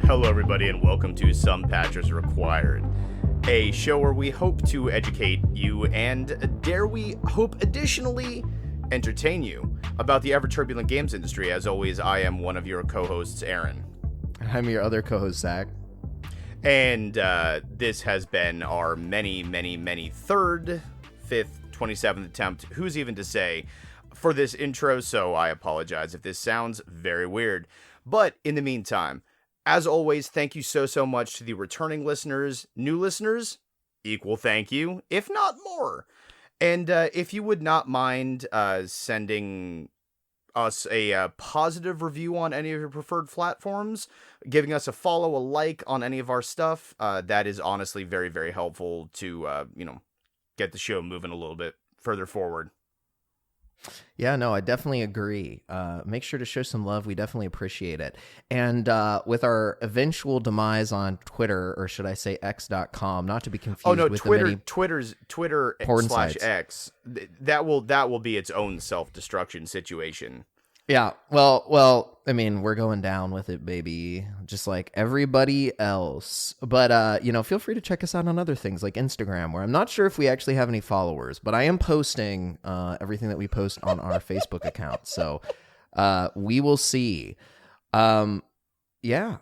Hello, everybody, and welcome to Some Patchers Required, a show where we hope to educate you and, dare we hope additionally, entertain you about the ever-turbulent games industry. As always, I am one of your co-hosts, Aaron. I'm your other co-host, Zach. And this has been our many, third, fifth, 27th attempt, who's even to say, for this intro, so I apologize if this sounds very weird. But in the meantime, as always, thank you so much to the returning listeners. New listeners, equal thank you, if not more. And if you would not mind sending us a positive review on any of your preferred platforms, giving us a follow, a like on any of our stuff, that is honestly very, very helpful to, get the show moving a little bit further forward. Yeah, no, I definitely agree. Make sure to show some love. We definitely appreciate it. And with our eventual demise on Twitter, or should I say X.com, not to be confused with Twitter, the many Twitter / X, that will be its own self-destruction situation. Yeah, well, I mean, we're going down with it, baby, just like everybody else. But, feel free to check us out on other things like Instagram, where I'm not sure if we actually have any followers, but I am posting everything that we post on our Facebook account. So we will see. Yeah.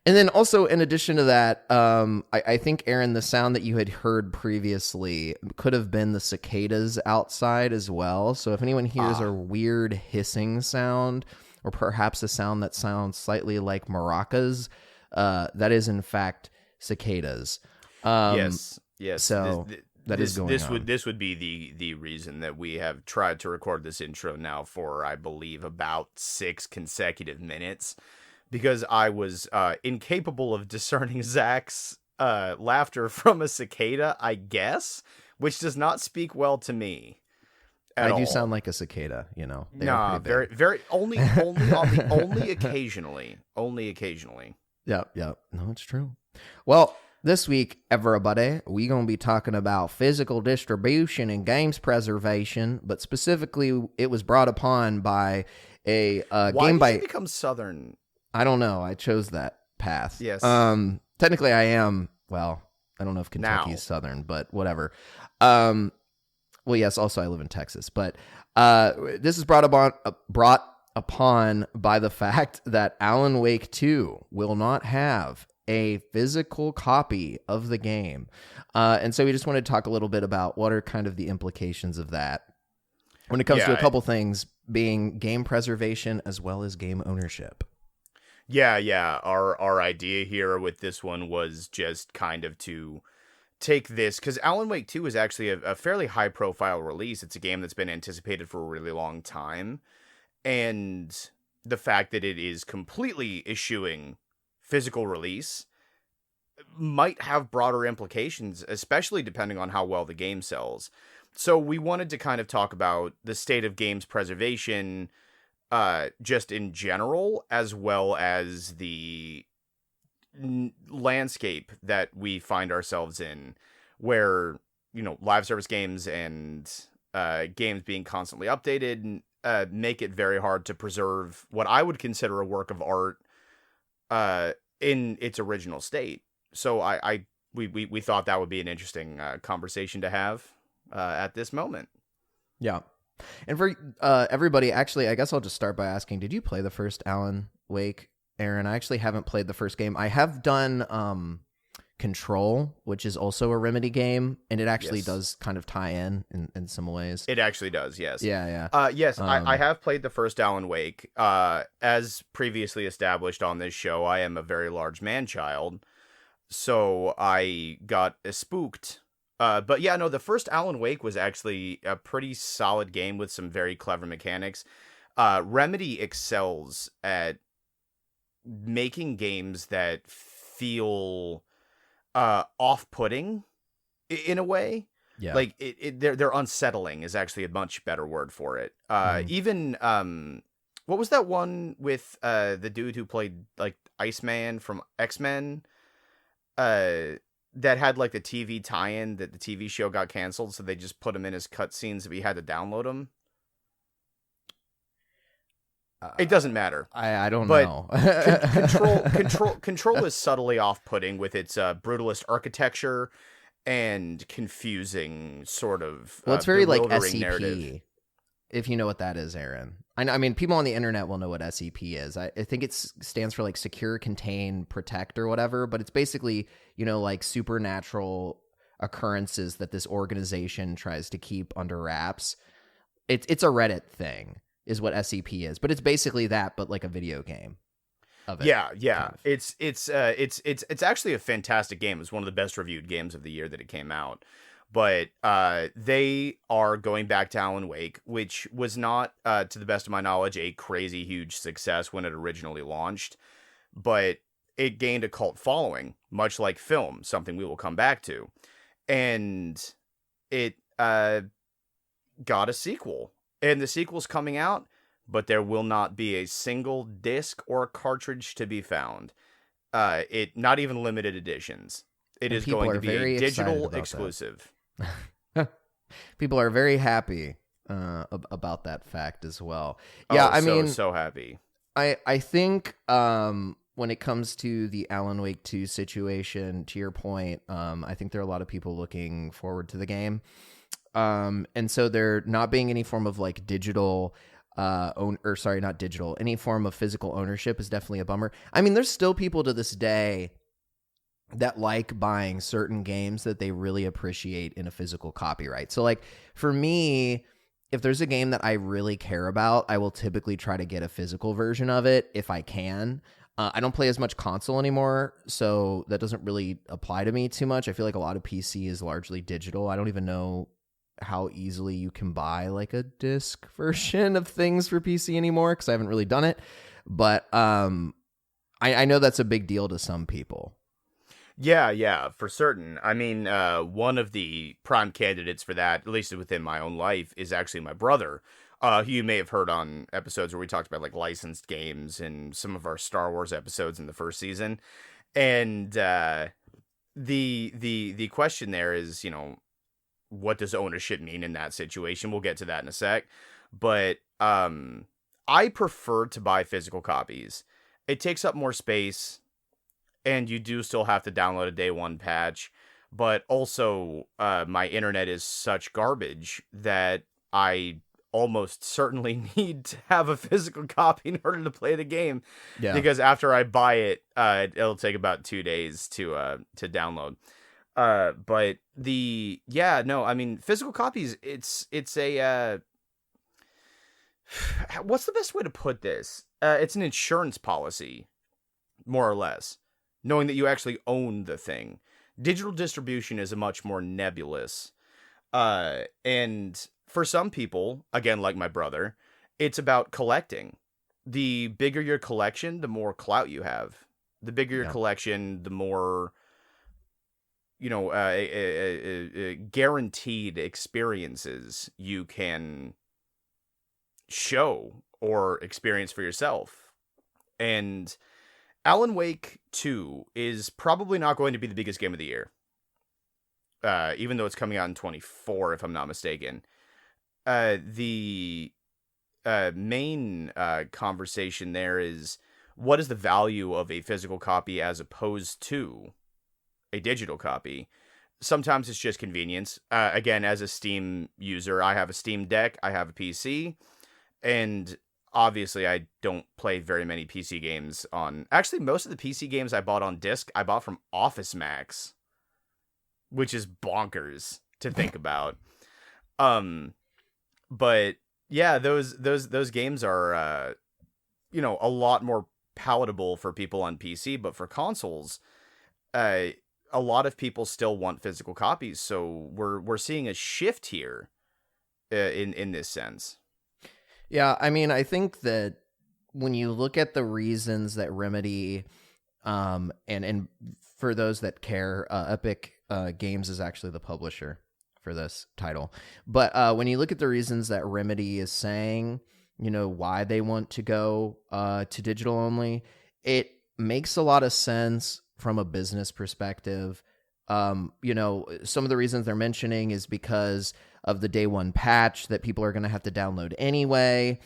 And then also, in addition to that, I think, Aaron, the sound that you had heard previously could have been the cicadas outside as well. So if anyone hears a weird hissing sound, or perhaps a sound that sounds slightly like maracas, that is, in fact, cicadas. Yes. So this would be the reason that we have tried to record this intro now for, I believe, about 6 consecutive minutes. Because I was incapable of discerning Zach's laughter from a cicada, I guess, which does not speak well to me. I do sound like a cicada, They nah, very only occasionally. Only occasionally. Yep. No, it's true. Well, this week, everybody, we're going to be talking about physical distribution and games preservation, but specifically, it was brought upon by a game by. Why did you become Southern? I don't know. I chose that path. Yes. Technically, I am. Well, I don't know if Kentucky's Southern, but whatever. Well, yes. Also, I live in Texas, but this is brought upon by the fact that Alan Wake 2 will not have a physical copy of the game, and so we just wanted to talk a little bit about what are kind of the implications of that when it comes to a couple things, being game preservation as well as game ownership. Yeah. Our idea here with this one was just kind of to take this, because Alan Wake 2 is actually a fairly high-profile release. It's a game that's been anticipated for a really long time, and the fact that it is completely eschewing physical release might have broader implications, especially depending on how well the game sells. So we wanted to kind of talk about the state of games preservation, just in general, as well as the landscape that we find ourselves in, where, live service games and games being constantly updated make it very hard to preserve what I would consider a work of art in its original state. So we thought that would be an interesting conversation to have at this moment. Yeah. And for everybody, actually, I guess I'll just start by asking, did you play the first Alan Wake, Aaron? I actually haven't played the first game. I have done Control, which is also a Remedy game, and it actually does kind of tie in some ways. It actually does, yes. Yeah. Yes, I have played the first Alan Wake. As previously established on this show, I am a very large man-child, so I got spooked. But yeah, no, the first Alan Wake was actually a pretty solid game with some very clever mechanics. Remedy excels at making games that feel off-putting in a way. Yeah. Like they're unsettling is actually a much better word for it. Even what was that one with the dude who played like Iceman from X-Men? That had like the TV tie-in that the TV show got canceled, so they just put him in as cutscenes, but you had to download them. It doesn't matter. I don't but know. Control is subtly off-putting with its brutalist architecture and confusing sort of well, it's very like bewildering SCP. narrative. If you know what that is, Aaron. I mean, people on the internet will know what SCP is. I think it stands for like secure, contain, protect or whatever, but it's basically, like supernatural occurrences that this organization tries to keep under wraps. It's a Reddit thing is what SCP is, but it's basically that, but like a video game of it. Yeah. Kind of. It's actually a fantastic game. It's one of the best reviewed games of the year that it came out. But they are going back to Alan Wake, which was not, to the best of my knowledge, a crazy huge success when it originally launched. But it gained a cult following, much like film, something we will come back to. And it got a sequel. And the sequel's coming out, but there will not be a single disc or cartridge to be found. Not even limited editions. It is going to be a digital exclusive. People are very happy about that fact as well. So happy. I think when it comes to the Alan Wake 2 situation, to your point, I think there are a lot of people looking forward to the game. And so there not being any form of like digital any form of physical ownership is definitely a bummer. I mean, there's still people to this day that like buying certain games that they really appreciate in a physical copyright. So like for me, if there's a game that I really care about, I will typically try to get a physical version of it if I can. I don't play as much console anymore, so that doesn't really apply to me too much. I feel like a lot of PC is largely digital. I don't even know how easily you can buy like a disc version of things for PC anymore because I haven't really done it. But I know that's a big deal to some people. Yeah, for certain. I mean, one of the prime candidates for that, at least within my own life, is actually my brother, who you may have heard on episodes where we talked about like licensed games and some of our Star Wars episodes in the first season. And the question there is, what does ownership mean in that situation? We'll get to that in a sec. But I prefer to buy physical copies. It takes up more space. And you do still have to download a day one patch, but also my internet is such garbage that I almost certainly need to have a physical copy in order to play the game. Yeah. Because after I buy it, it'll take about 2 days to download. But I mean, physical copies, it's a what's the best way to put this? It's an insurance policy, more or less. Knowing that you actually own the thing. Digital distribution is a much more nebulous. And for some people, again, like my brother, it's about collecting. The bigger your collection, the more clout you have. The bigger your collection, the more, guaranteed experiences you can show or experience for yourself. And Alan Wake 2 is probably not going to be the biggest game of the year. Even though it's coming out in 2024, if I'm not mistaken. The main conversation there is, what is the value of a physical copy as opposed to a digital copy? Sometimes it's just convenience. Again, as a Steam user, I have a Steam Deck, I have a PC, and obviously, I don't play very many PC games on... Actually, most of the PC games I bought on disc, I bought from Office Max, which is bonkers to think about. But yeah, those games are, a lot more palatable for people on PC, but for consoles, a lot of people still want physical copies. So we're seeing a shift here in this sense. Yeah, I mean, I think that when you look at the reasons that Remedy, and for those that care, Epic Games is actually the publisher for this title. But when you look at the reasons that Remedy is saying, why they want to go to digital only, it makes a lot of sense from a business perspective. Some of the reasons they're mentioning is because of the day one patch that people are going to have to download anyway.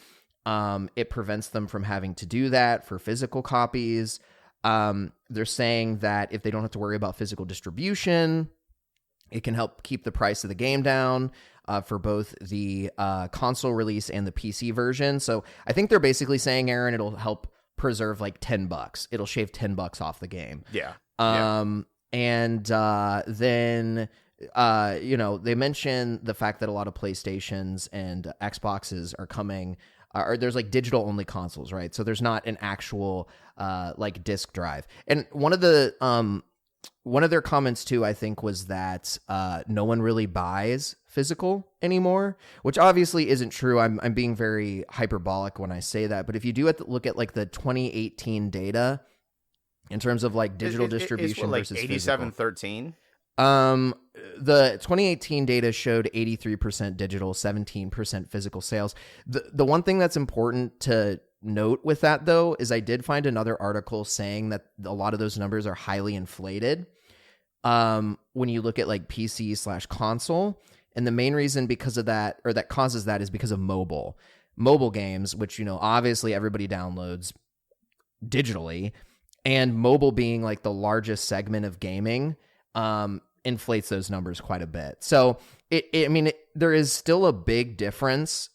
It prevents them from having to do that for physical copies. They're saying that if they don't have to worry about physical distribution, it can help keep the price of the game down for both the console release and the PC version. So I think they're basically saying, Aaron, it'll help preserve like $10. It'll shave $10 off the game. Yeah. And then they mention the fact that a lot of PlayStations and Xboxes are coming, or there's like digital only consoles, right? So there's not an actual like disc drive. And one of their comments too, I think, was that no one really buys physical anymore, which obviously isn't true. I'm being very hyperbolic when I say that, but if you do have to look at like the 2018 data in terms of like digital distribution versus 87-13. The 2018 data showed 83% digital, 17% physical sales. The one thing that's important to note with that, though, is I did find another article saying that a lot of those numbers are highly inflated when you look at like PC/console. And the main reason because of that, or that causes that, is because of mobile games, which, obviously everybody downloads digitally, and mobile being like the largest segment of gaming, inflates those numbers quite a bit. So there is still a big difference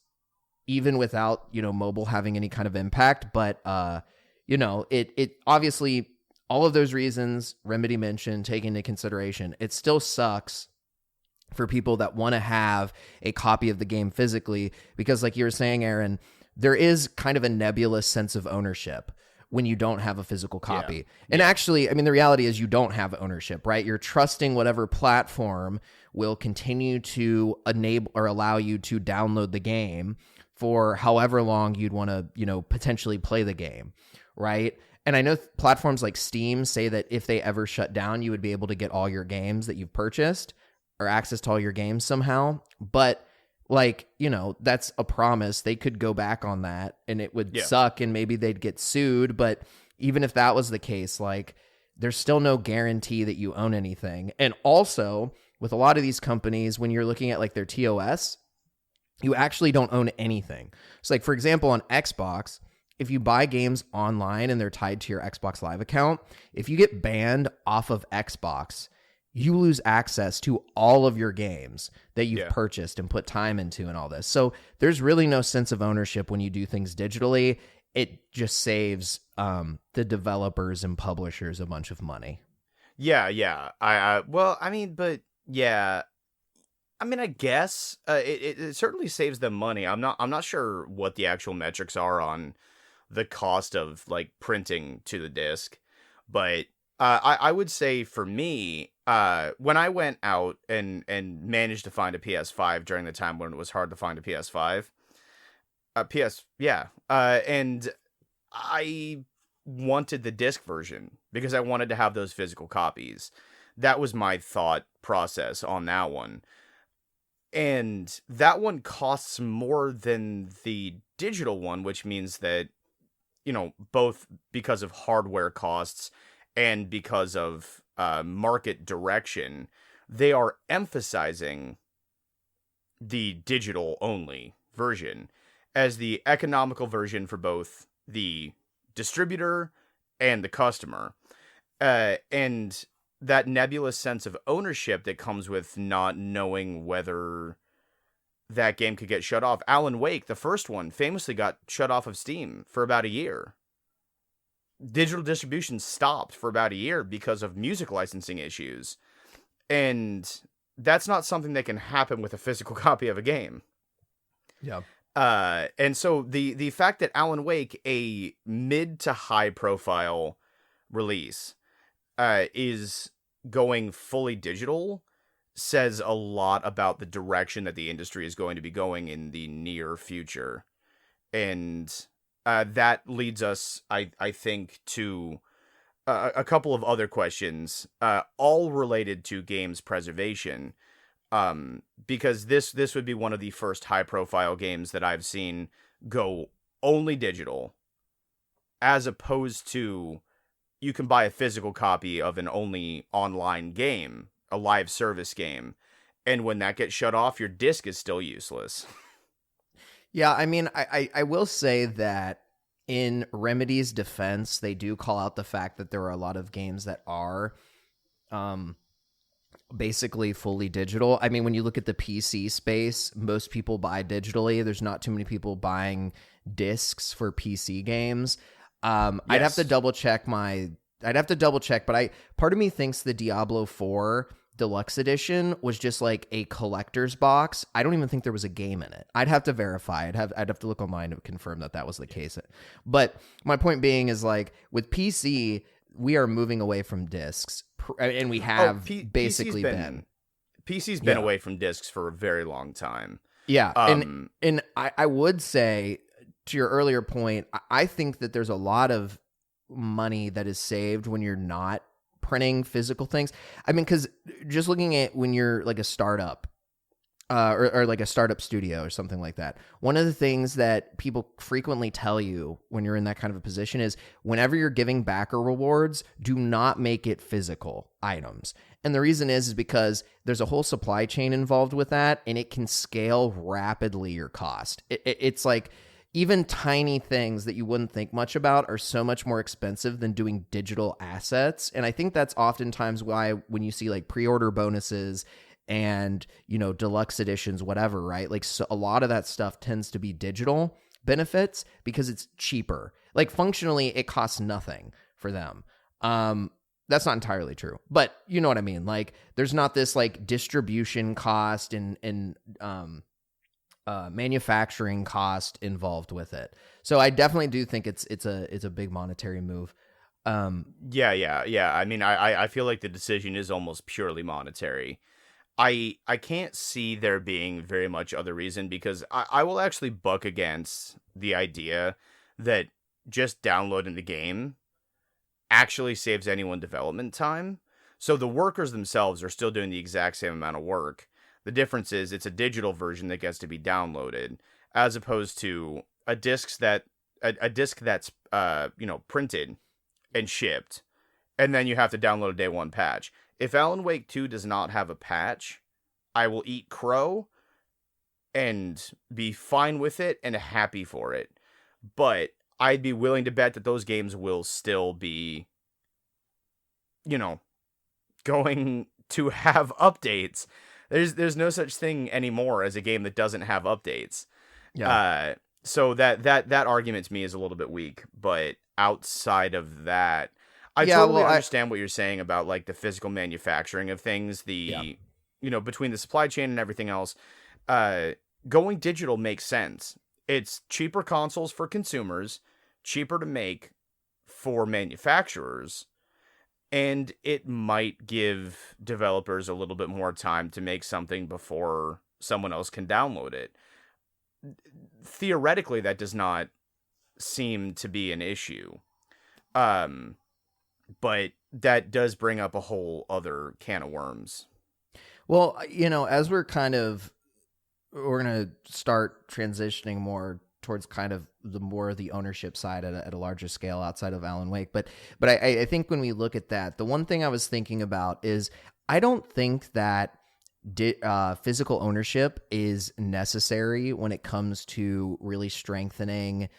even without, mobile having any kind of impact. But, it obviously, all of those reasons Remedy mentioned, taken into consideration, it still sucks for people that want to have a copy of the game physically, because like you were saying, Aaron, there is kind of a nebulous sense of ownership when you don't have a physical copy. Yeah. And actually, the reality is you don't have ownership, right? You're trusting whatever platform will continue to enable or allow you to download the game for however long you'd want to, potentially play the game, right? And I know platforms like Steam say that if they ever shut down, you would be able to get all your games that you've purchased or access to all your games somehow. But that's a promise. They could go back on that and it would suck and maybe they'd get sued. But even if that was the case, like, there's still no guarantee that you own anything. And also with a lot of these companies, when you're looking at like their TOS, you actually don't own anything. So like, for example, on Xbox, if you buy games online and they're tied to your Xbox Live account, if you get banned off of Xbox, you lose access to all of your games that you've purchased and put time into and all this. So there's really no sense of ownership when you do things digitally. It just saves the developers and publishers a bunch of money. I guess it certainly saves them money. I'm not sure what the actual metrics are on the cost of like printing to the disc, but I would say for me, when I went out and managed to find a PS5 during the time when it was hard to find a PS5, and I wanted the disc version because I wanted to have those physical copies. That was my thought process on that one. And that one costs more than the digital one, which means that, both because of hardware costs and because of market direction, they are emphasizing the digital only version as the economical version for both the distributor and the customer. And that nebulous sense of ownership that comes with not knowing whether that game could get shut off. Alan Wake, the first one, famously got shut off of Steam for about a year. Digital distribution stopped for about a year because of music licensing issues. And that's not something that can happen with a physical copy of a game. Yeah. And so the fact that Alan Wake, a mid to high profile release, is going fully digital says a lot about the direction that the industry is going to be going in the near future. And that leads us, I think, to a couple of other questions, all related to games preservation. Because this would be one of the first high profile games that I've seen go only digital, as opposed to you can buy a physical copy of an only online game, a live service game, and when that gets shut off, your disc is still useless. Yeah, I mean, I will say that in Remedy's defense, they do call out the fact that there are a lot of games that are basically fully digital. I mean, when you look at the PC space, most people buy digitally. There's not too many people buying discs for PC games. I'd have to double check, but part of me thinks the Diablo 4 Deluxe Edition was just like a collector's box. I don't even think there was a game in it. I'd have to verify. I'd have to look online to confirm that was the case. But my point being is, like, with PC, we are moving away from discs, and we have basically been. PC's been away from discs for a very long time. Yeah, and I would say, to your earlier point, I think that there's a lot of money that is saved when you're not printing physical things. I mean, because just looking at when you're like a startup or like a startup studio or something like that, one of the things that people frequently tell you when you're in that kind of a position is whenever you're giving backer rewards, do not make it physical items. And the reason is because there's a whole supply chain involved with that, and it can scale rapidly your cost. It's like, even tiny things that you wouldn't think much about are so much more expensive than doing digital assets. And I think that's oftentimes why when you see like pre-order bonuses and, deluxe editions, whatever, right? Like, so a lot of that stuff tends to be digital benefits because it's cheaper. Like, functionally, it costs nothing for them. That's not entirely true, but you know what I mean? Like, there's not this like distribution cost and manufacturing cost involved with it. So I definitely do think it's a big monetary move. Yeah. I mean, I feel like the decision is almost purely monetary. I can't see there being very much other reason, because I will actually buck against the idea that just downloading the game actually saves anyone development time. So the workers themselves are still doing the exact same amount of work. The difference is it's a digital version that gets to be downloaded, as opposed to a disc that's printed and shipped, and then you have to download a day one patch. If Alan Wake 2 does not have a patch, I will eat crow and be fine with it and happy for it. But I'd be willing to bet that those games will still be, going to have updates. There's no such thing anymore as a game that doesn't have updates. Yeah. So that argument to me is a little bit weak. But outside of that, I totally understand what you're saying about like the physical manufacturing of things. Between the supply chain and everything else, going digital makes sense. It's cheaper consoles for consumers, cheaper to make for manufacturers. And it might give developers a little bit more time to make something before someone else can download it. Theoretically, that does not seem to be an issue. But that does bring up a whole other can of worms. Well, as we're going to start transitioning more towards kind of the ownership side at a larger scale outside of Alan Wake. But I think when we look at that, the one thing I was thinking about is I don't think that physical ownership is necessary when it comes to really strengthening.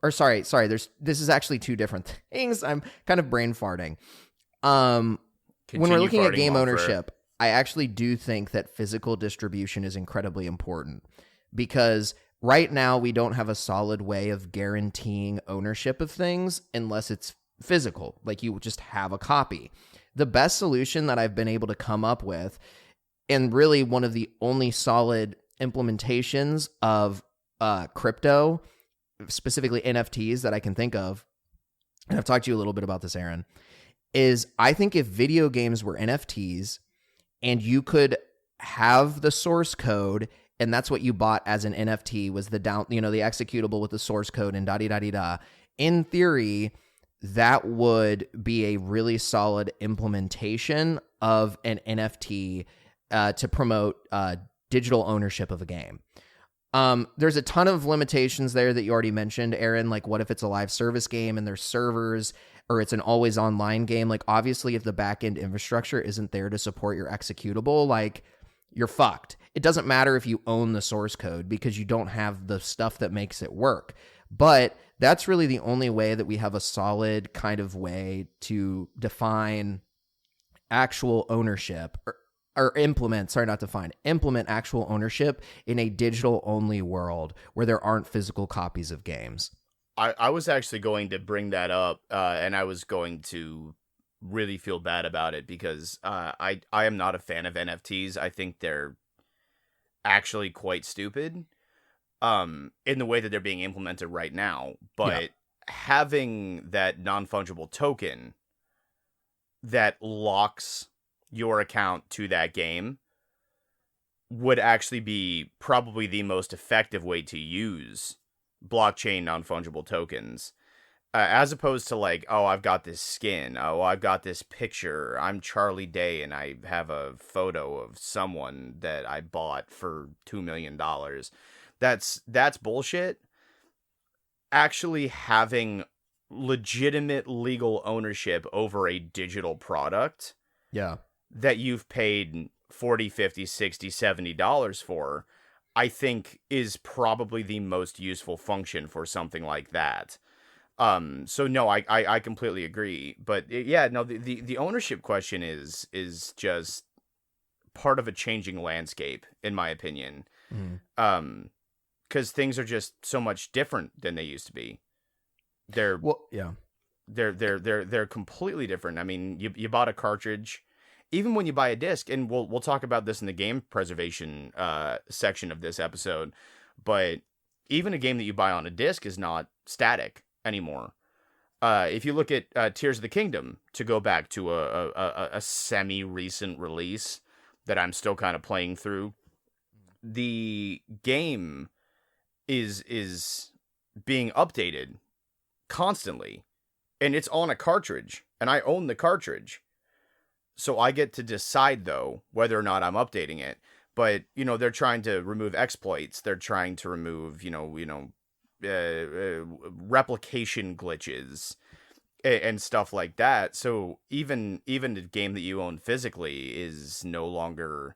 This is actually two different things. I'm kind of brain farting. When we're looking at game ownership, I actually do think that physical distribution is incredibly important, because right now we don't have a solid way of guaranteeing ownership of things unless it's physical, like you just have a copy. The best solution that I've been able to come up with, and really one of the only solid implementations of crypto, specifically NFTs that I can think of, and I've talked to you a little bit about this, Aaron, is I think if video games were NFTs and you could have the source code and that's what you bought as an NFT was the the executable with the source code and da-di-da-di-da. In theory, that would be a really solid implementation of an NFT to promote digital ownership of a game. There's a ton of limitations there that you already mentioned, Aaron. Like, what if it's a live service game and there's servers, or it's an always online game? Like, obviously, if the backend infrastructure isn't there to support your executable, like, you're fucked. It doesn't matter if you own the source code because you don't have the stuff that makes it work. But that's really the only way that we have a solid kind of way to define actual ownership or implement actual ownership in a digital only world where there aren't physical copies of games. I was actually going to bring that up, and I was going to really feel bad about it because I am not a fan of NFTs. I think they're actually quite stupid in the way that they're being implemented right now. But having that non-fungible token that locks your account to that game would actually be probably the most effective way to use blockchain non-fungible tokens, as opposed to like, oh, I've got this skin, oh, I've got this picture, I'm Charlie Day and I have a photo of someone that I bought for $2 million. That's bullshit. Actually having legitimate legal ownership over a digital product that you've paid $40, $50, $60, $70 for, I think is probably the most useful function for something like that. So no, I completely agree. But the ownership question is just part of a changing landscape, in my opinion. Because things are just so much different than they used to be. They're completely different. I mean, you bought a cartridge. Even when you buy a disc, and we'll talk about this in the game preservation section of this episode, but even a game that you buy on a disc is not static anymore. If you look at Tears of the Kingdom, to go back to a semi-recent release that I'm still kind of playing through, the game is being updated constantly, and it's on a cartridge, and I own the cartridge. So I get to decide, though, whether or not I'm updating it. But, they're trying to remove exploits. They're trying to remove, replication glitches and stuff like that. So even the game that you own physically is no longer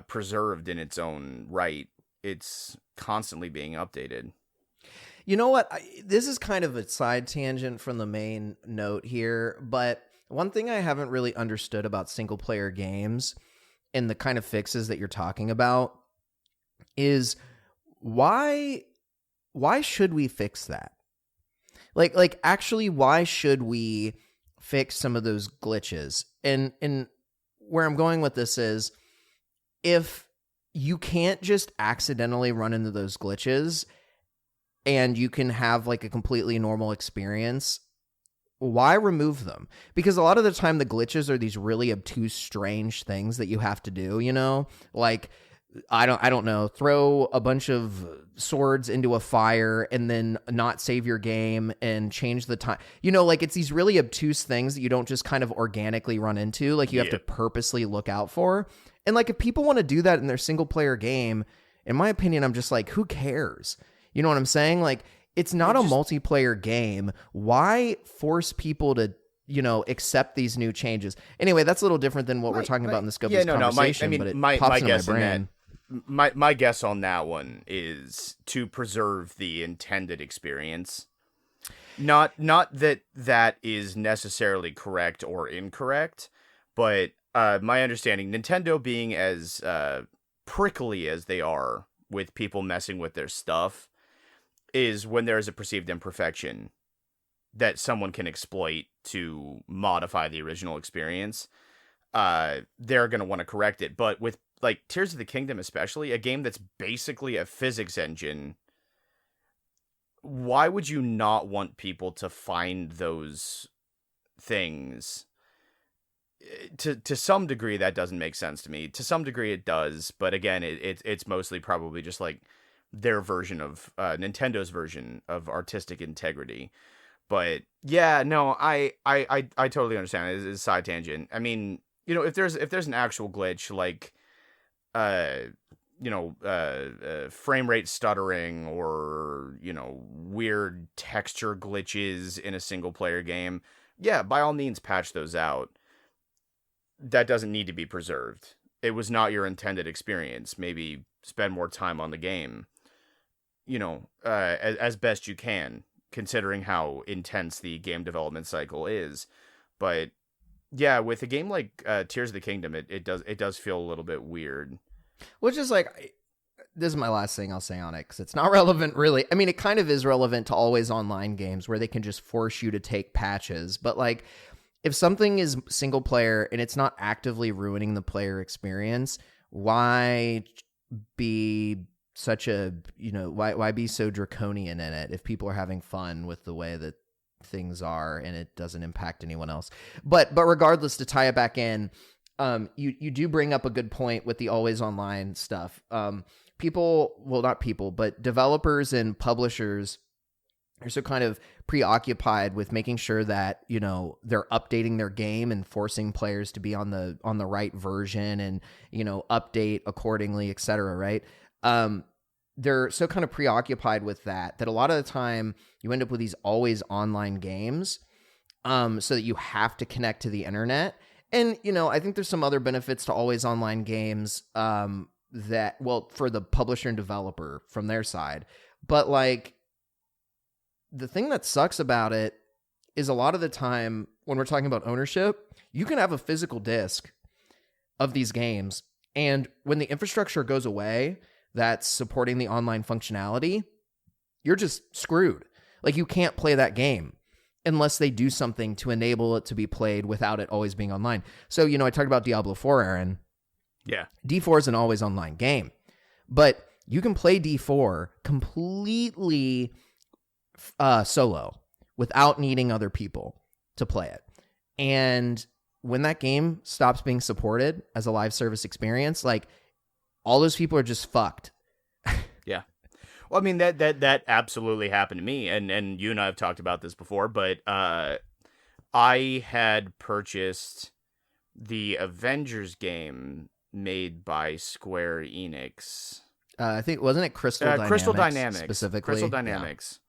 preserved in its own right. It's constantly being updated. You know what? This is kind of a side tangent from the main note here, but one thing I haven't really understood about single player games and the kind of fixes that you're talking about is why should we fix that? Like actually, why should we fix some of those glitches? And where I'm going with this is, if you can't just accidentally run into those glitches and you can have like a completely normal experience, why remove them? Because a lot of the time the glitches are these really obtuse, strange things that you have to do, like, I don't know, throw a bunch of swords into a fire and then not save your game and change the time. Like, it's these really obtuse things that you don't just kind of organically run into. Like, you have to purposely look out for. And like, if people want to do that in their single player game, in my opinion, I'm just like, who cares? You know what I'm saying? Like, it's not a multiplayer game. Why force people to, accept these new changes? Anyway, that's a little different than what we're talking about in the scope of this conversation. But it pops into my brain. My guess on that one is to preserve the intended experience. Not that is necessarily correct or incorrect, but my understanding, Nintendo being as prickly as they are with people messing with their stuff, is when there is a perceived imperfection that someone can exploit to modify the original experience, they're going to want to correct it. But with like Tears of the Kingdom, especially, a game that's basically a physics engine, why would you not want people to find those things to some degree that doesn't make sense to me. To some degree it does, but again, it's mostly probably just like their version of Nintendo's version of artistic integrity. But yeah, no, I totally understand. It's a side tangent. I mean, if there's an actual glitch like frame rate stuttering or weird texture glitches in a single player game, yeah, by all means patch those out. That doesn't need to be preserved. It was not your intended experience. Maybe spend more time on the game, as best you can, considering how intense the game development cycle is. But yeah, with a game like Tears of the Kingdom, it does feel a little bit weird. Which is like, this is my last thing I'll say on it, because it's not relevant really. I mean, it kind of is relevant to always online games where they can just force you to take patches. But like, if something is single player and it's not actively ruining the player experience, why be such a, why be so draconian in it if people are having fun with the way that things are and it doesn't impact anyone else? But regardless, to tie it back in, you do bring up a good point with the always online stuff. But developers and publishers are so kind of preoccupied with making sure that, they're updating their game and forcing players to be on the right version and, update accordingly, et cetera, right? They're so kind of preoccupied with that a lot of the time you end up with these always online games, so that you have to connect to the internet. And, I think there's some other benefits to always online games, for the publisher and developer from their side. But like, the thing that sucks about it is a lot of the time when we're talking about ownership, you can have a physical disc of these games. And when the infrastructure goes away that's supporting the online functionality, you're just screwed. Like, you can't play that game unless they do something to enable it to be played without it always being online. So, I talked about Diablo 4, Aaron. Yeah. D4 is an always online game, but you can play D4 completely solo without needing other people to play it. And when that game stops being supported as a live service experience, like, all those people are just fucked. Yeah. Well, I mean, that absolutely happened to me, and you and I have talked about this before, but I had purchased the Avengers game made by Square Enix. I think, wasn't it Crystal Dynamics? Crystal Dynamics specifically. Crystal Dynamics.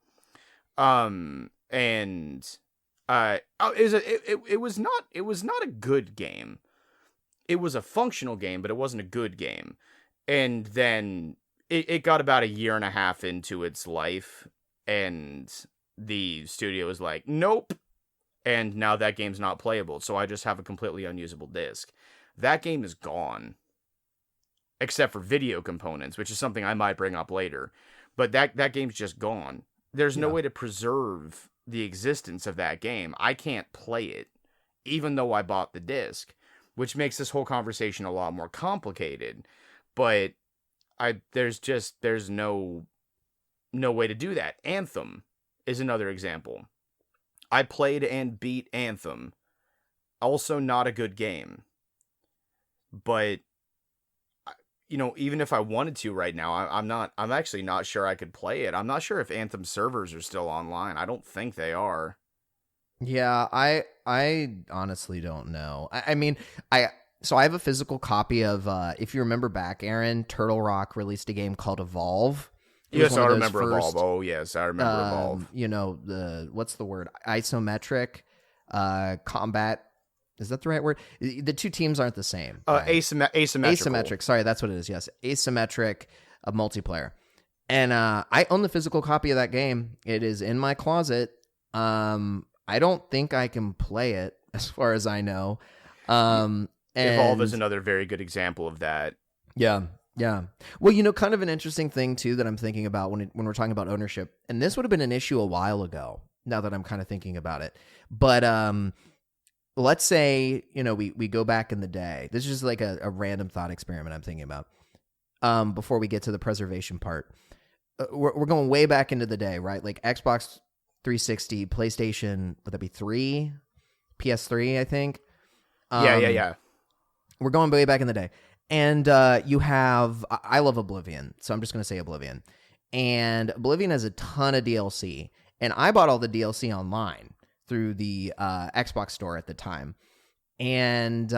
Yeah. And it was not a good game. It was a functional game, but it wasn't a good game. And then it got about a year and a half into its life, and the studio was like, nope. And now that game's not playable, so I just have a completely unusable disc. That game is gone. Except for video components, which is something I might bring up later. But that game's just gone. There's no way to preserve the existence of that game. I can't play it, even though I bought the disc, which makes this whole conversation a lot more complicated. But there's no way to do that. Anthem is another example. I played and beat Anthem. Also not a good game. But even if I wanted to right now, I'm actually not sure I could play it. I'm not sure if Anthem servers are still online. I don't think they are. Yeah, I honestly don't know. So I have a physical copy of, if you remember back, Aaron, Turtle Rock released a game called Evolve. Yes, I remember Evolve. Oh, yes, I remember Evolve. What's the word? Isometric combat. Is that the right word? The two teams aren't the same. Right? Asymmetric. Sorry, that's what it is. Yes. Asymmetric multiplayer. And I own the physical copy of that game. It is in my closet. I don't think I can play it as far as I know. Evolve is another very good example of that. Yeah. Yeah. Well, kind of an interesting thing, too, that I'm thinking about when we're talking about ownership. And this would have been an issue a while ago, now that I'm kind of thinking about it. But let's say, we go back in the day. This is just like a random thought experiment I'm thinking about before we get to the preservation part. We're going way back into the day, right? Like Xbox 360, PlayStation, would that be 3? PS3, I think. Yeah. We're going way back in the day. And you have, I love Oblivion, so I'm just going to say Oblivion. And Oblivion has a ton of DLC. And I bought all the DLC online through the Xbox store at the time. And,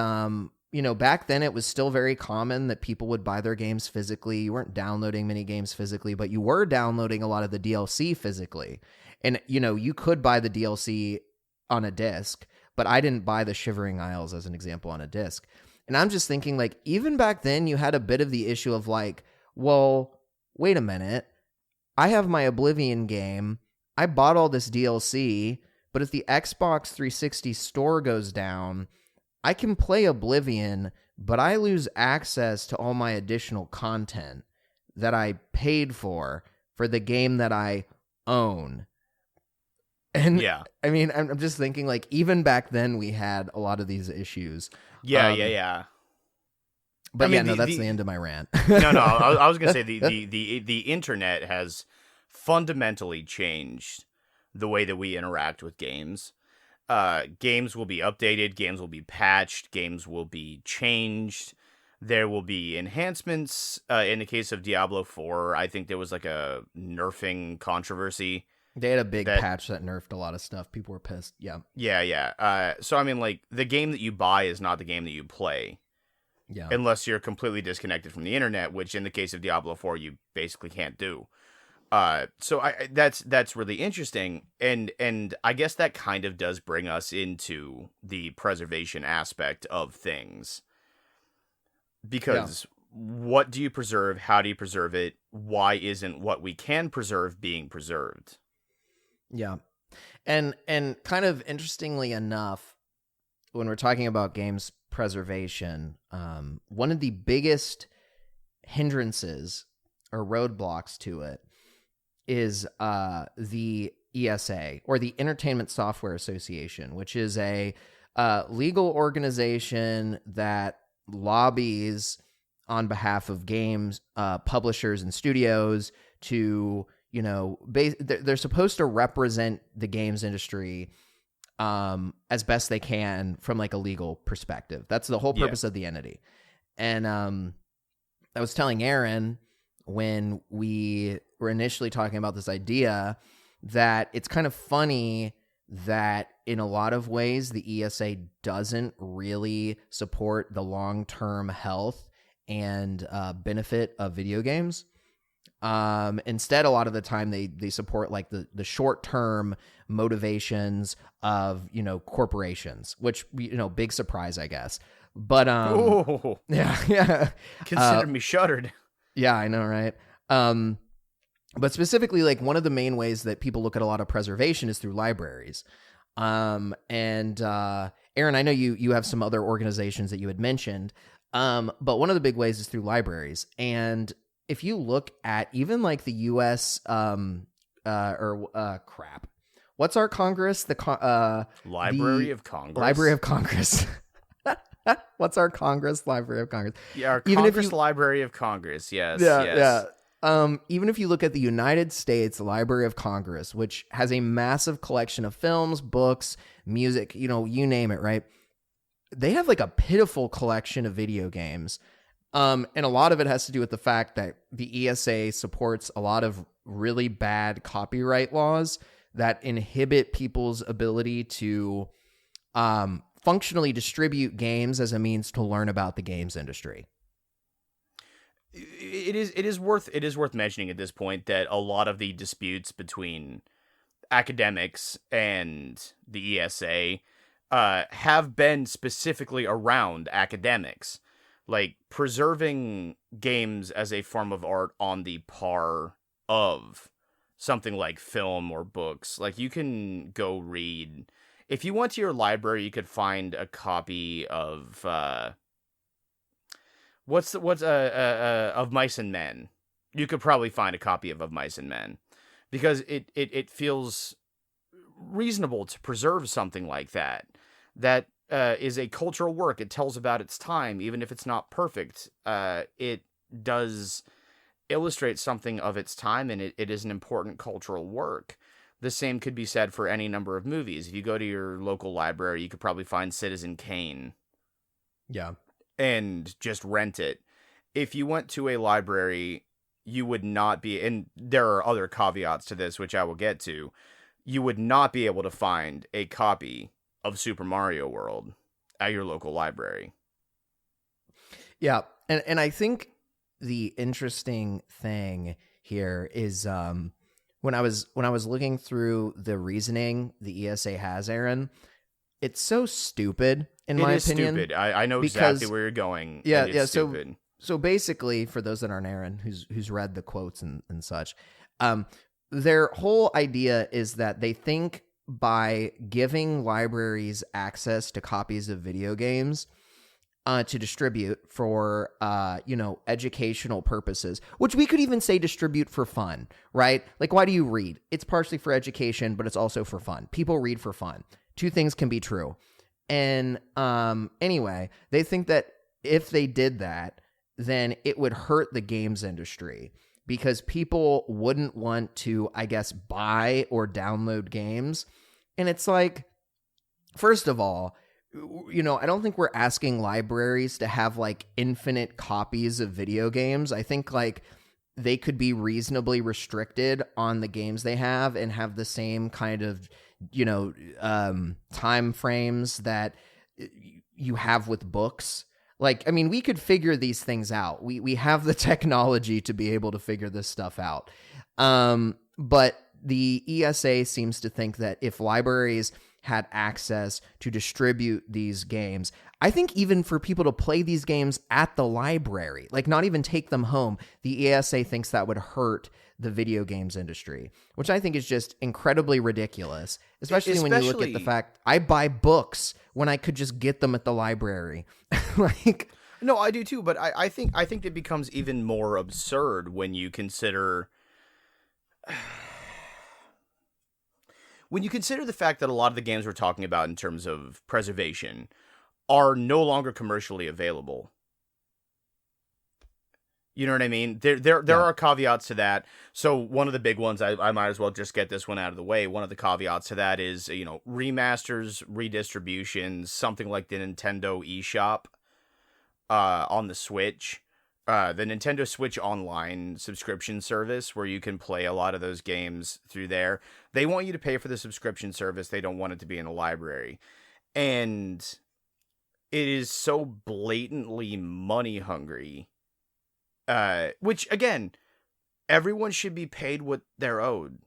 back then it was still very common that people would buy their games physically. You weren't downloading many games physically, but you were downloading a lot of the DLC physically. And, you could buy the DLC on a disc, but I didn't buy the Shivering Isles as an example on a disc. And I'm just thinking, like, even back then you had a bit of the issue of like, well, wait a minute. I have my Oblivion game. I bought all this DLC, but if the Xbox 360 store goes down, I can play Oblivion, but I lose access to all my additional content that I paid for the game that I own. And yeah, I mean, I'm just thinking, like, even back then we had a lot of these issues. Yeah. But that's the end of my rant. No, I was gonna say the internet has fundamentally changed the way that we interact with games. Games will be updated, games will be patched, games will be changed. There will be enhancements. In the case of Diablo 4, I think there was like a nerfing controversy. They had a big patch that nerfed a lot of stuff. People were pissed. Yeah. Yeah. So, I mean, like, the game that you buy is not the game that you play. Yeah. Unless you're completely disconnected from the internet, which in the case of Diablo 4, you basically can't do. So that's really interesting. And I guess that kind of does bring us into the preservation aspect of things. Because what do you preserve? How do you preserve it? Why isn't what we can preserve being preserved? Yeah. And kind of interestingly enough, when we're talking about games preservation, one of the biggest hindrances or roadblocks to it is the ESA, or the Entertainment Software Association, which is a legal organization that lobbies on behalf of games publishers and studios to, they're supposed to represent the games industry as best they can from like a legal perspective. That's the whole purpose of the entity. And I was telling Aaron when we were initially talking about this idea that it's kind of funny that in a lot of ways the ESA doesn't really support the long-term health and benefit of video games. Instead, a lot of the time they support like the short-term motivations of, corporations, which, big surprise, I guess. But yeah. Consider me shuddered. Yeah, I know, right? But specifically, like, one of the main ways that people look at a lot of preservation is through libraries. And Aaron, I know you have some other organizations that you had mentioned, but one of the big ways is through libraries. And if you look at even like the U.S. What's our Congress? Library of Congress. Library of Congress. What's our Congress? Library of Congress. Yeah, our Congress Library of Congress. Yes. Yeah. Even if you look at the United States Library of Congress, which has a massive collection of films, books, music, you name it, right? They have like a pitiful collection of video games. And a lot of it has to do with the fact that the ESA supports a lot of really bad copyright laws that inhibit people's ability to functionally distribute games as a means to learn about the games industry. It is worth mentioning at this point that a lot of the disputes between academics and the ESA have been specifically around academics, like preserving games as a form of art on the par of something like film or books. Like, you can go read, if you went to your library, you could find a copy of of Mice and Men. You could probably find a copy of Mice and Men, because it feels reasonable to preserve something like that. That is a cultural work. It tells about its time, even if it's not perfect. It does illustrate something of its time, and it is an important cultural work. The same could be said for any number of movies. If you go to your local library, you could probably find Citizen Kane Yeah. and just rent it. If you went to a library, you would not be, and there are other caveats to this, which I will get to, you would not be able to find a copy of Super Mario World at your local library. Yeah. And I think the interesting thing here is when I was looking through the reasoning the ESA has, Aaron, it's so stupid in my opinion. Stupid. I know exactly where you're going. Yeah, and it's stupid. So basically, for those that aren't Aaron, who's read the quotes and such, their whole idea is that they think by giving libraries access to copies of video games to distribute for, educational purposes, which we could even say distribute for fun, right? Like, why do you read? It's partially for education, but it's also for fun. People read for fun. Two things can be true. And anyway, they think that if they did that, then it would hurt the games industry because people wouldn't want to, I guess, buy or download games. And it's like, first of all, I don't think we're asking libraries to have like infinite copies of video games. I think like they could be reasonably restricted on the games they have and have the same kind of, time frames that you have with books. Like, I mean, we could figure these things out. We have the technology to be able to figure this stuff out. But the ESA seems to think that if libraries had access to distribute these games, I think even for people to play these games at the library, like not even take them home, the ESA thinks that would hurt the video games industry, which I think is just incredibly ridiculous, especially when you look at the fact I buy books when I could just get them at the library. Like, no, I do too, but I think it becomes even more absurd when you consider the fact that a lot of the games we're talking about in terms of preservation are no longer commercially available. You know what I mean? There are caveats to that. So one of the big ones, I might as well just get this one out of the way. One of the caveats to that is, remasters, redistributions, something like the Nintendo eShop on the Switch. The Nintendo Switch Online subscription service where you can play a lot of those games through there. They want you to pay for the subscription service. They don't want it to be in the library. And it is so blatantly money hungry. Which, again, everyone should be paid what they're owed.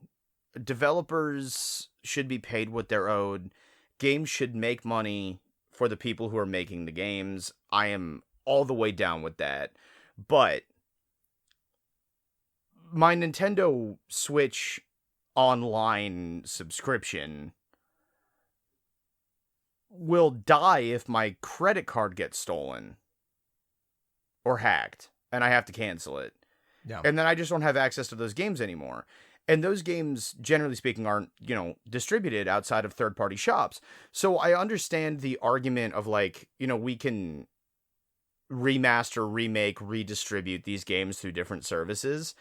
Developers should be paid what they're owed. Games should make money for the people who are making the games. I am all the way down with that. But my Nintendo Switch Online subscription will die if my credit card gets stolen or hacked and I have to cancel it. yeah. And then I just don't have access to those games anymore. And those games, generally speaking, aren't, distributed outside of third-party shops. So I understand the argument of like, we can remaster, remake, redistribute these games through different services.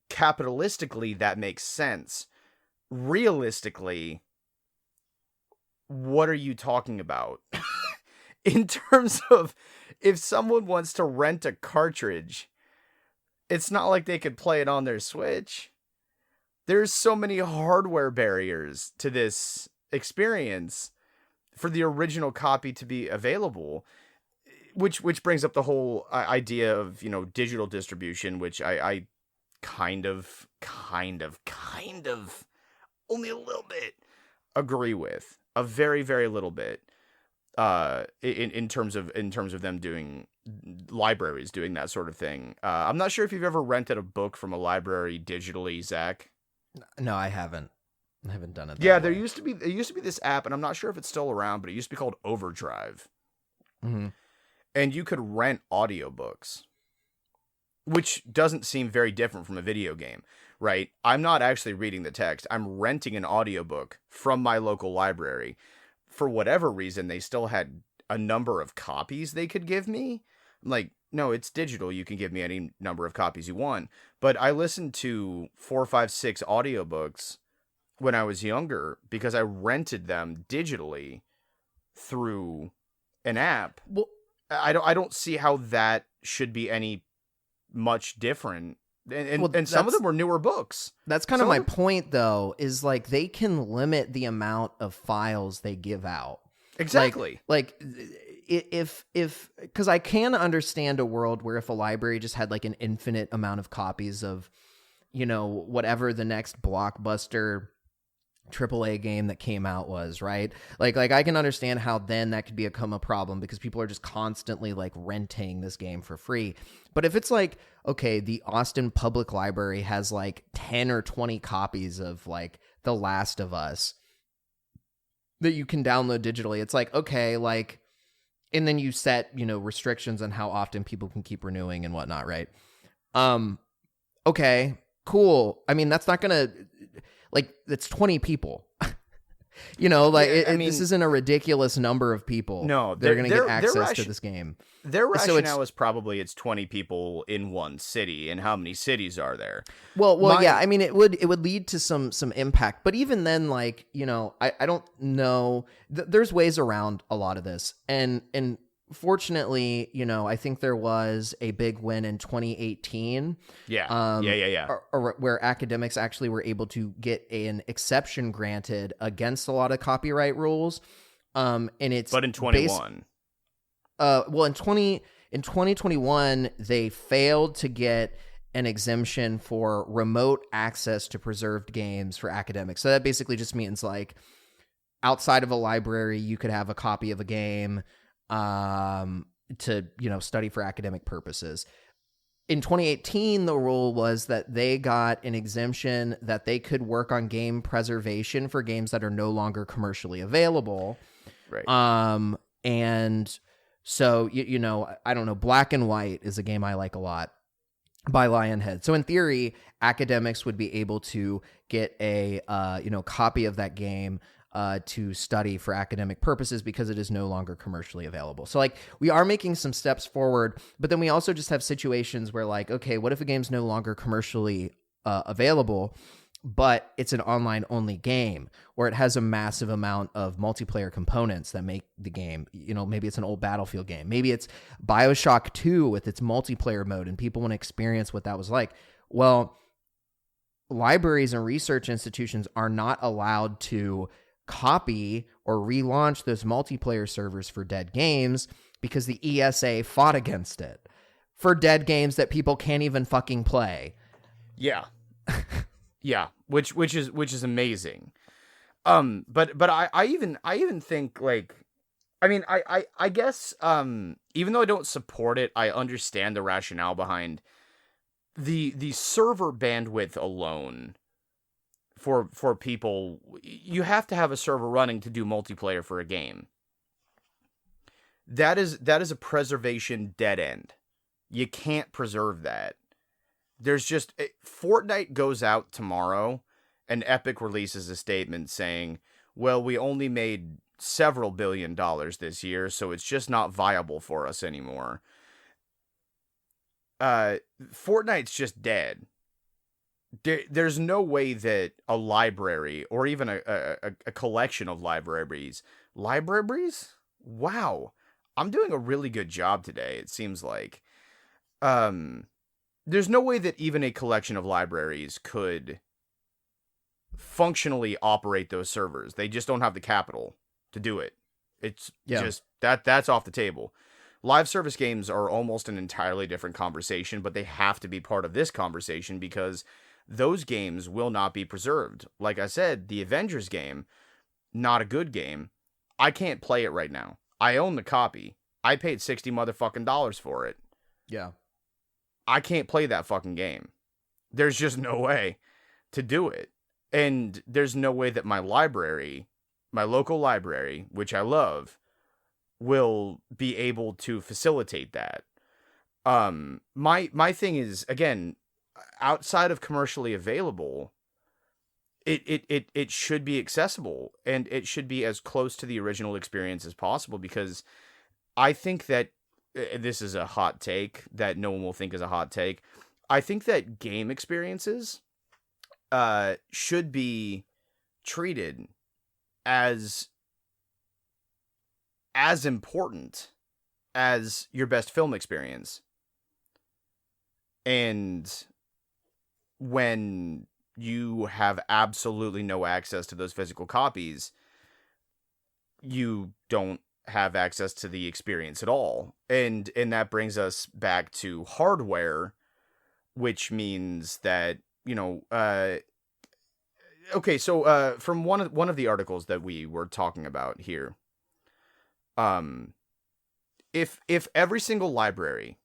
Capitalistically, that makes sense. Realistically, what are you talking about? In terms of if someone wants to rent a cartridge, it's not like they could play it on their Switch. There's so many hardware barriers to this experience for the original copy to be available. Which brings up the whole idea of, digital distribution, which I kind of, only a little bit agree with. A very, very little bit. In terms of them doing, libraries doing that sort of thing. I'm not sure if you've ever rented a book from a library digitally, Zach. No, I haven't. I haven't done it. Yeah, there used to be this app, and I'm not sure if it's still around, but it used to be called Overdrive. Mm-hmm. And you could rent audiobooks, which doesn't seem very different from a video game, right? I'm not actually reading the text. I'm renting an audiobook from my local library. For whatever reason, they still had a number of copies they could give me. I'm like, no, it's digital. You can give me any number of copies you want. But I listened to 4, 5, 6 audiobooks when I was younger because I rented them digitally through an app. Well, I don't see how that should be any much different. And Well, and some of them were newer books. That's kind of Some my of them, point, though, is like they can limit the amount of files they give out. exactly. Like if because I can understand a world where if a library just had like an infinite amount of copies of, you know, whatever the next blockbuster AAA game that came out was, right? Like I can understand how then that could become a problem because people are just constantly like renting this game for free. But if it's like, okay, the Austin Public Library has like 10 or 20 copies of like The Last of Us that you can download digitally, it's like, okay, like, and then you set, you know, restrictions on how often people can keep renewing and whatnot, right? Okay, cool. I mean, that's not gonna, like, it's 20 people. You know, like, Yeah, I mean, this isn't a ridiculous number of people. No, they're going to get access to this game. Their So rationale is probably it's 20 people in one city, and how many cities are there? Well, yeah. I mean, it would lead to some impact, but even then, like, you know, I don't know. There's ways around a lot of this, and fortunately, you know, I think there was a big win in 2018. Yeah. Or where academics actually were able to get an exception granted against a lot of copyright rules. And it's but in 21, well, in 2021, they failed to get an exemption for remote access to preserved games for academics. So that basically just means like outside of a library, you could have a copy of a game to, you know, study for academic purposes. In 2018, the rule was that they got an exemption that they could work on game preservation for games that are no longer commercially available. right? And so, you know, I don't know, Black and White is a game I like a lot by Lionhead. So in theory, academics would be able to get a, you know, copy of that game to study for academic purposes because it is no longer commercially available. So like we are making some steps forward, but then we also just have situations where like, okay, what if a game's no longer commercially available, but it's an online only game, or it has a massive amount of multiplayer components that make the game, you know, maybe it's an old Battlefield game. Maybe it's BioShock 2 with its multiplayer mode and people want to experience what that was like. Well, libraries and research institutions are not allowed to copy or relaunch those multiplayer servers for dead games because the ESA fought against it for dead games that people can't even fucking play. Yeah. Yeah, which is amazing. But I even think like, I mean, I guess even though I don't support it, I understand the rationale behind the server bandwidth alone. For people, you have to have a server running to do multiplayer for a game. That is a preservation dead end. You can't preserve that. There's just Fortnite goes out tomorrow, and Epic releases a statement saying, "Well, we only made several $1 billion this year, so it's just not viable for us anymore." Fortnite's just dead. There's no way that a library or even a collection of libraries, wow, I'm doing a really good job today, it seems like. There's no way that even a collection of libraries could functionally operate those servers. They just don't have the capital to do it. It's just that's off the table. Live service games are almost an entirely different conversation, but they have to be part of this conversation because those games will not be preserved. Like I said, the Avengers game, not a good game. I can't play it right now. I own the copy. I paid $60 motherfucking dollars for it. Yeah. I can't play that fucking game. There's just no way to do it. And there's no way that my library, my local library, which I love, will be able to facilitate that. My thing is, again, outside of commercially available, it should be accessible, and it should be as close to the original experience as possible, because I think that this is a hot take that no one will think is a hot take. I think that game experiences should be treated as important as your best film experience. And when you have absolutely no access to those physical copies, you don't have access to the experience at all. And that brings us back to hardware, which means that, okay, so from one of the articles that we were talking about here, if every single library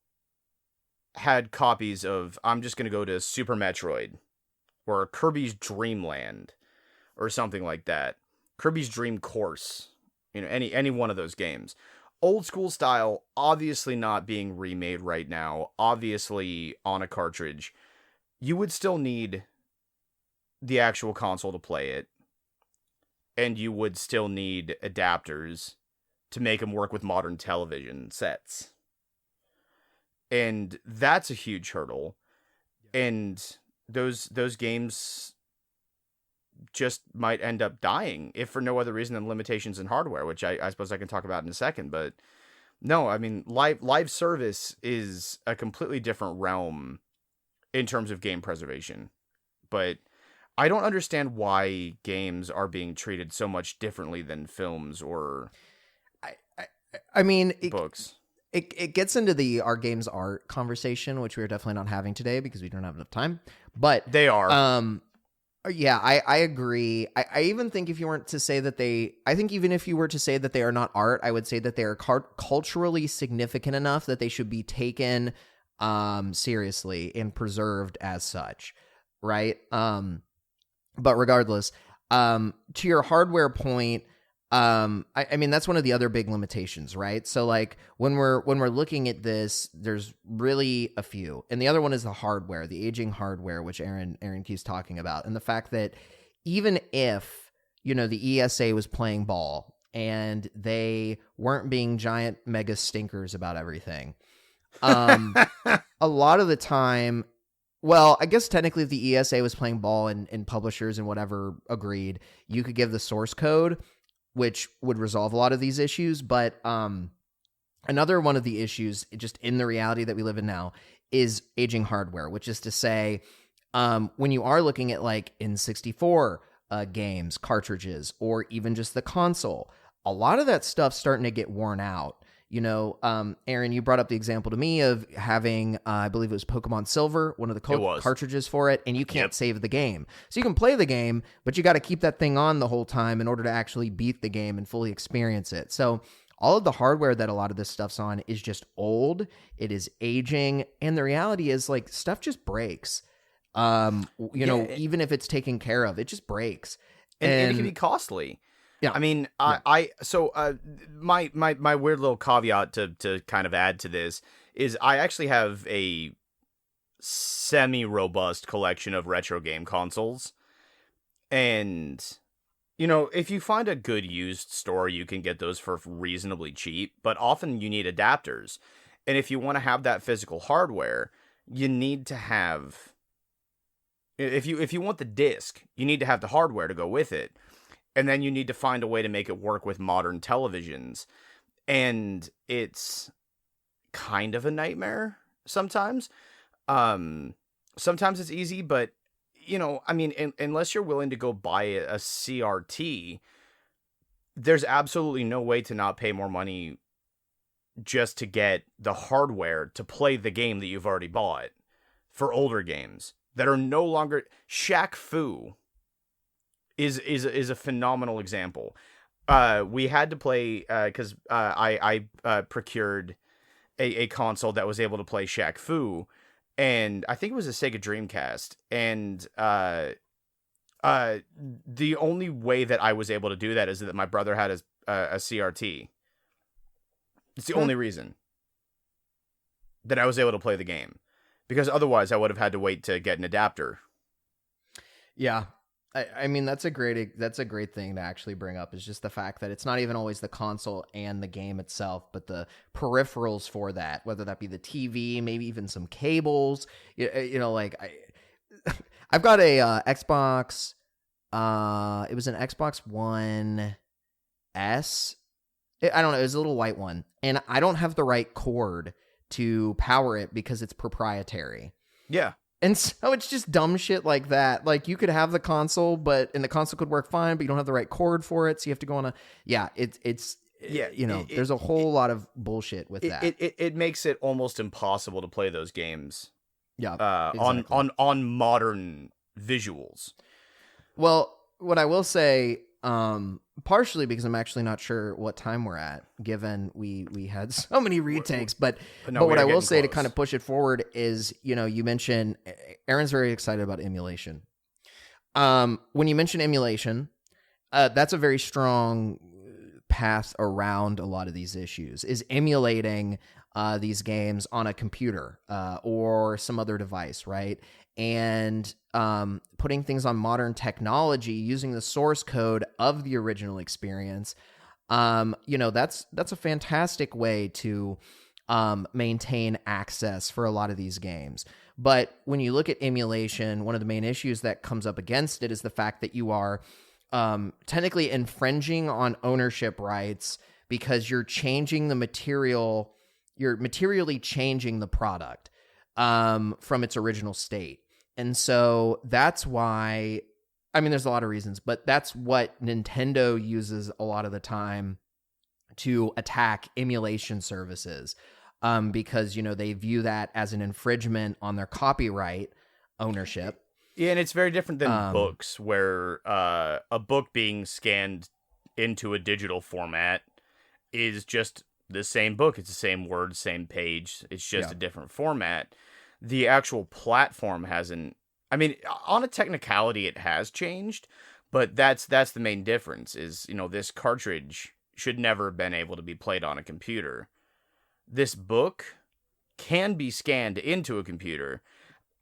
had copies of, I'm just going to go to Super Metroid or Kirby's Dream Land or something like that, Kirby's Dream Course, any one of those games, old school style, obviously not being remade right now, obviously on a cartridge, you would still need the actual console to play it, and you would still need adapters to make them work with modern television sets. And that's a huge hurdle. And those games just might end up dying, if for no other reason than limitations in hardware, which I suppose I can talk about in a second. But no, I mean, live service is a completely different realm in terms of game preservation. But I don't understand why games are being treated so much differently than films or I mean, books. It gets into the our games art conversation, which we're definitely not having today because we don't have enough time. But they are. Yeah, I agree. I even think if you weren't to say that I think even if you were to say that they are not art, I would say that they are culturally significant enough that they should be taken seriously and preserved as such, right? But regardless, to your hardware point, I mean, that's one of the other big limitations, right? So like when we're looking at this, there's really a few. And the other one is the hardware, the aging hardware, which Aaron keeps talking about. And the fact that even if, the ESA was playing ball and they weren't being giant mega stinkers about everything, a lot of the time, well, I guess technically if the ESA was playing ball and publishers and whatever agreed, you could give the source code, which would resolve a lot of these issues. But another one of the issues, just in the reality that we live in now, is aging hardware, which is to say, when you are looking at like N64 games, cartridges, or even just the console, a lot of that stuff's starting to get worn out. Aaron, you brought up the example to me of having, I believe it was Pokemon Silver, one of the cartridges for it, and you can't save the game. So you can play the game, but you got to keep that thing on the whole time in order to actually beat the game and fully experience it. So all of the hardware that a lot of this stuff's on is just old, it is aging, and the reality is like stuff just breaks. Even if it's taken care of, it just breaks. And it can be costly. Yeah. I mean, my weird little caveat to kind of add to this is I actually have a semi-robust collection of retro game consoles. And, if you find a good used store, you can get those for reasonably cheap, but often you need adapters. And if you want to have that physical hardware, you need to have, if you want the disc, you need to have the hardware to go with it. And then you need to find a way to make it work with modern televisions. And it's kind of a nightmare sometimes. Sometimes it's easy, but, unless you're willing to go buy a CRT, there's absolutely no way to not pay more money just to get the hardware to play the game that you've already bought for older games that are no longer... Shaq Fu is a phenomenal example. We had to play because I procured a console that was able to play Shaq Fu, and I think it was a Sega Dreamcast. And the only way that I was able to do that is that my brother had a CRT. It's the only reason that I was able to play the game, because otherwise I would have had to wait to get an adapter. Yeah. I mean, that's a great thing to actually bring up, is just the fact that it's not even always the console and the game itself, but the peripherals for that, whether that be the TV, maybe even some cables. I've got a Xbox. It was an Xbox One S. I don't know, it was a little white one, and I don't have the right cord to power it because it's proprietary. Yeah. And so it's just dumb shit like that. Like, you could have the console, and the console could work fine, but you don't have the right cord for it, so you have to go on there's a whole lot of bullshit with that. It makes it almost impossible to play those games. Yeah, exactly. on modern visuals. Well, what I will say, partially because I'm actually not sure what time we're at, given we had so many retakes, but what I will say to kind of push it forward is, you mentioned Aaron's very excited about emulation. When you mention emulation, that's a very strong path around a lot of these issues, is emulating these games on a computer or some other device, right? And putting things on modern technology using the source code of the original experience, that's a fantastic way to maintain access for a lot of these games. But when you look at emulation, one of the main issues that comes up against it is the fact that you are technically infringing on ownership rights because you're changing the material, you're materially changing the product from its original state. And so that's why, there's a lot of reasons, but that's what Nintendo uses a lot of the time to attack emulation services, because, they view that as an infringement on their copyright ownership. Yeah, and it's very different than books, where a book being scanned into a digital format is just the same book. It's the same words, same page. It's just a different format. The actual platform hasn't. On a technicality, it has changed, but that's the main difference. Is this cartridge should never have been able to be played on a computer. This book can be scanned into a computer.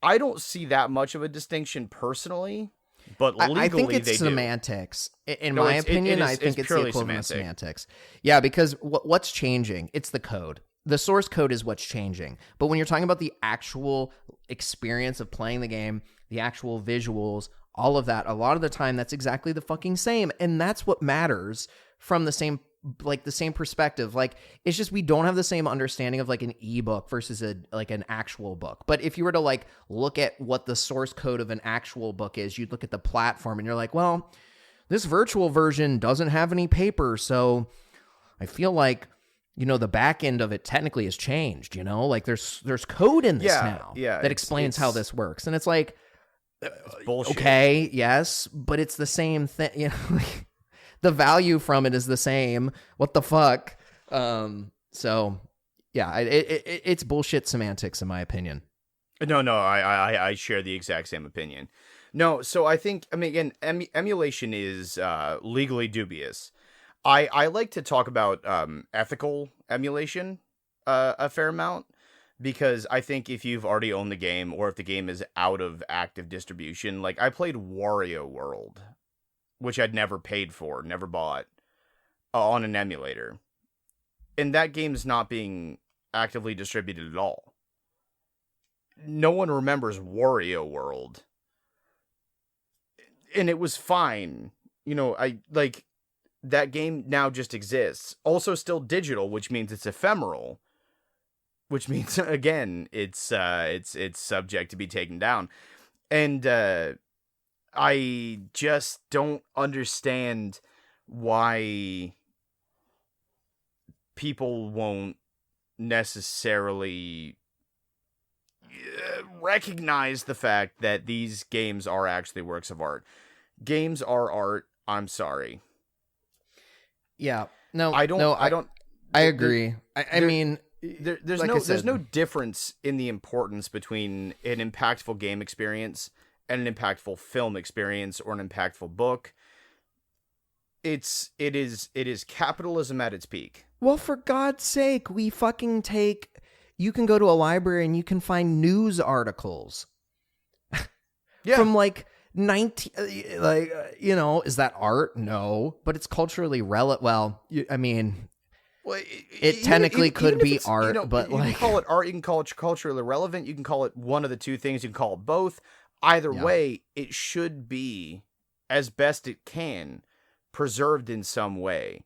I don't see that much of a distinction personally, but legally I think it's they semantics. In my opinion, I think it's the equivalent of semantics. Yeah, because what's changing? It's the code. The source code is what's changing. But when you're talking about the actual experience of playing the game, the actual visuals, all of that, a lot of the time, that's exactly the fucking same. And that's what matters from the same perspective. Like, it's just we don't have the same understanding of like an ebook versus an actual book. But if you were to look at what the source code of an actual book is, you'd look at the platform and you're like, well, this virtual version doesn't have any paper, so I feel like the back end of it technically has changed. There's code in this now that explains how this works, and it's like, it's bullshit. Okay, yes, but it's the same thing. The value from it is the same. What the fuck? So yeah, it's bullshit semantics in my opinion. No, I share the exact same opinion. No, so I think, again, emulation is legally dubious. I like to talk about ethical emulation a fair amount, because I think if you've already owned the game, or if the game is out of active distribution, like I played Wario World, which I'd never paid for, never bought, on an emulator. And that game's not being actively distributed at all. No one remembers Wario World. And it was fine. That game now just exists. Also still digital, which means it's ephemeral. Which means, again, it's subject to be taken down. And I just don't understand why people won't necessarily recognize the fact that these games are actually works of art. Games are art. I'm sorry. Yeah. No, I don't. I agree. There's no difference in the importance between an impactful game experience and an impactful film experience or an impactful book. It is capitalism at its peak. Well, for God's sake, you can go to a library and you can find news articles. From 19, is that art? No, but it's culturally relevant. Well, it technically could be art, but you can call it art, you can call it culturally relevant, you can call it one of the two things, you can call it both. Either way, it should be, as best it can, preserved in some way.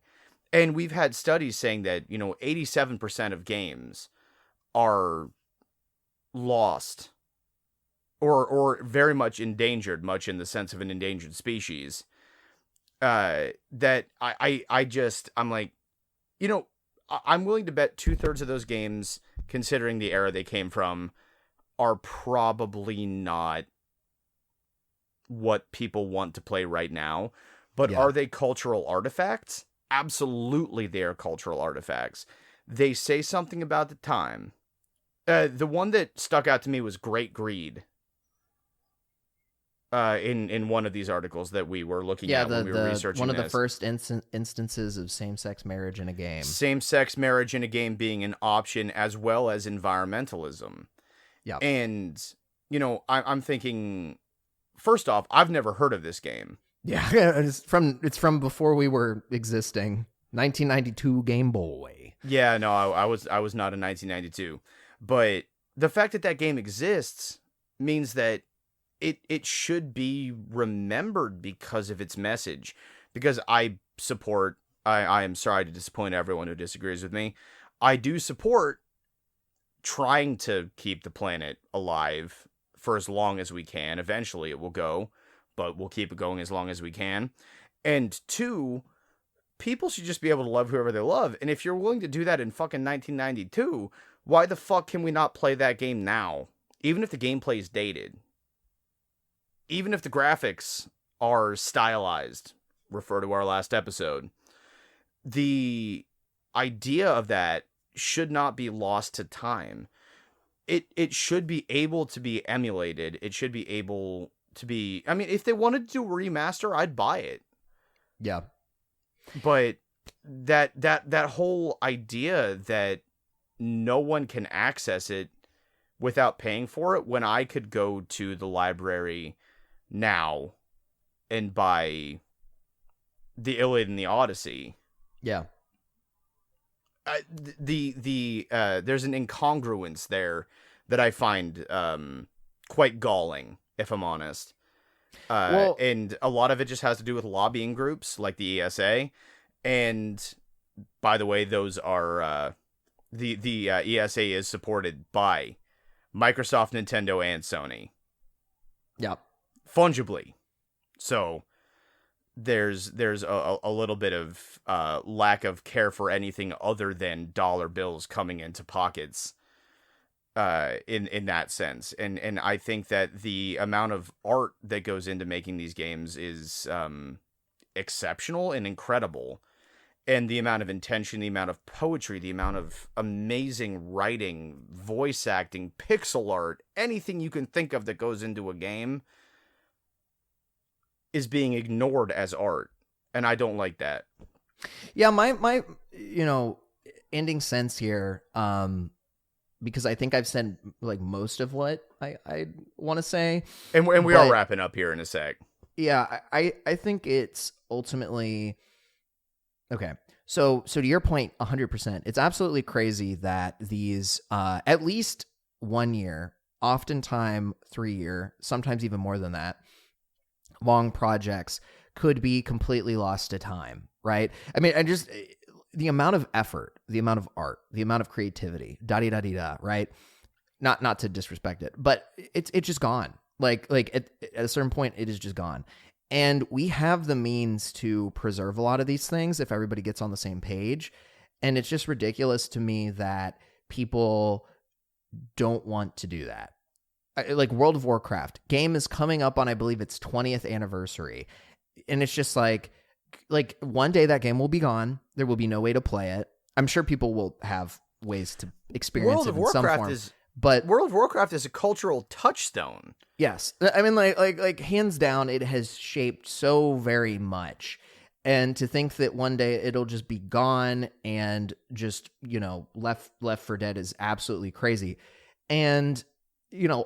And we've had studies saying that, 87% of games are lost or very much endangered, much in the sense of an endangered species. That I'm like, I'm willing to bet 2/3 of those games, considering the era they came from, are probably not what people want to play right now. But Yeah. are they cultural artifacts? Absolutely, they are cultural artifacts. They say something about the time. The one that stuck out to me was Great Greed. In one of these articles that we were looking at when we were researching one of the this. first instances of same-sex marriage in a game. Same-sex marriage in a game being an option, as well as environmentalism. Yeah. And, I'm thinking, first off, I've never heard of this game. Yeah, it's from before we were existing. 1992 Game Boy. Yeah, no, I was not in 1992. But the fact that game exists means that it should be remembered because of its message. Because I am sorry to disappoint everyone who disagrees with me. I do support trying to keep the planet alive for as long as we can. Eventually it will go, but we'll keep it going as long as we can. And 2, people should just be able to love whoever they love. And if you're willing to do that in fucking 1992, why the fuck can we not play that game now? Even if the gameplay is dated. Even if the graphics are stylized, refer to our last episode, the idea of that should not be lost to time. It should be able to be emulated. It should be able to be... I mean, if they wanted to do a remaster, I'd buy it. Yeah. But that whole idea that no one can access it without paying for it, when I could go to the library now and buy the Iliad and the Odyssey. Yeah. There's an incongruence there that I find quite galling, if I'm honest. And a lot of it just has to do with lobbying groups like the ESA. And by the way, those are the ESA is supported by Microsoft, Nintendo, and Sony. Yeah. Fungibly. So there's a little bit of lack of care for anything other than dollar bills coming into pockets in that sense. And I think that the amount of art that goes into making these games is exceptional and incredible. And the amount of intention, the amount of poetry, the amount of amazing writing, voice acting, pixel art, anything you can think of that goes into a game is being ignored as art. And I don't like that. Yeah, my ending sense here, because I think I've said like most of what I want to say. And we are wrapping up here in a sec. Yeah, I think it's ultimately... Okay, so to your point, 100%, it's absolutely crazy that these, at least 1 year, oftentimes 3 year, sometimes even more than that, long projects could be completely lost to time, right? I mean, the amount of effort, the amount of art, the amount of creativity, da-di-da-di-da, right? Not to disrespect it, but it's just gone. Like at a certain point, it is just gone. And we have the means to preserve a lot of these things if everybody gets on the same page. And it's just ridiculous to me that people don't want to do that. Like World of Warcraft game is coming up on, I believe, its 20th anniversary. And it's just like one day that game will be gone. There will be no way to play it. I'm sure people will have ways to experience it in some form. But World of Warcraft is a cultural touchstone. Yes. I mean, like hands down, it has shaped so very much. And to think that one day it'll just be gone and just, left for dead is absolutely crazy. And,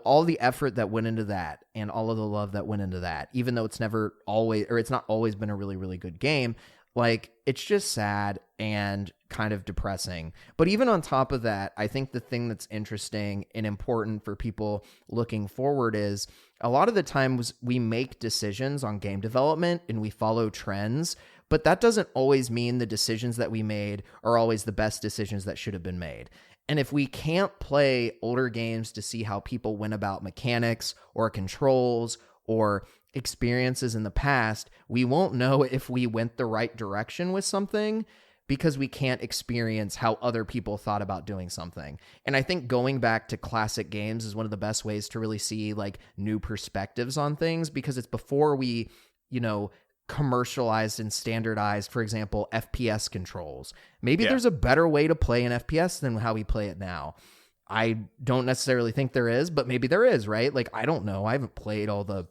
all the effort that went into that and all of the love that went into that, even though it's not always been a really, really good game, like, it's just sad and kind of depressing. But even on top of that, I think the thing that's interesting and important for people looking forward is a lot of the times we make decisions on game development and we follow trends but that doesn't always mean the decisions that we made are always the best decisions that should have been made. And if we can't play older games to see how people went about mechanics or controls or experiences in the past, we won't know if we went the right direction with something because we can't experience how other people thought about doing something. And I think going back to classic games is one of the best ways to really see like new perspectives on things, because it's before we, commercialized and standardized, for example, FPS controls. Maybe there's a better way to play an FPS than how we play it now. I don't necessarily think there is, but maybe there is, right? Like, I don't know. I haven't played all the,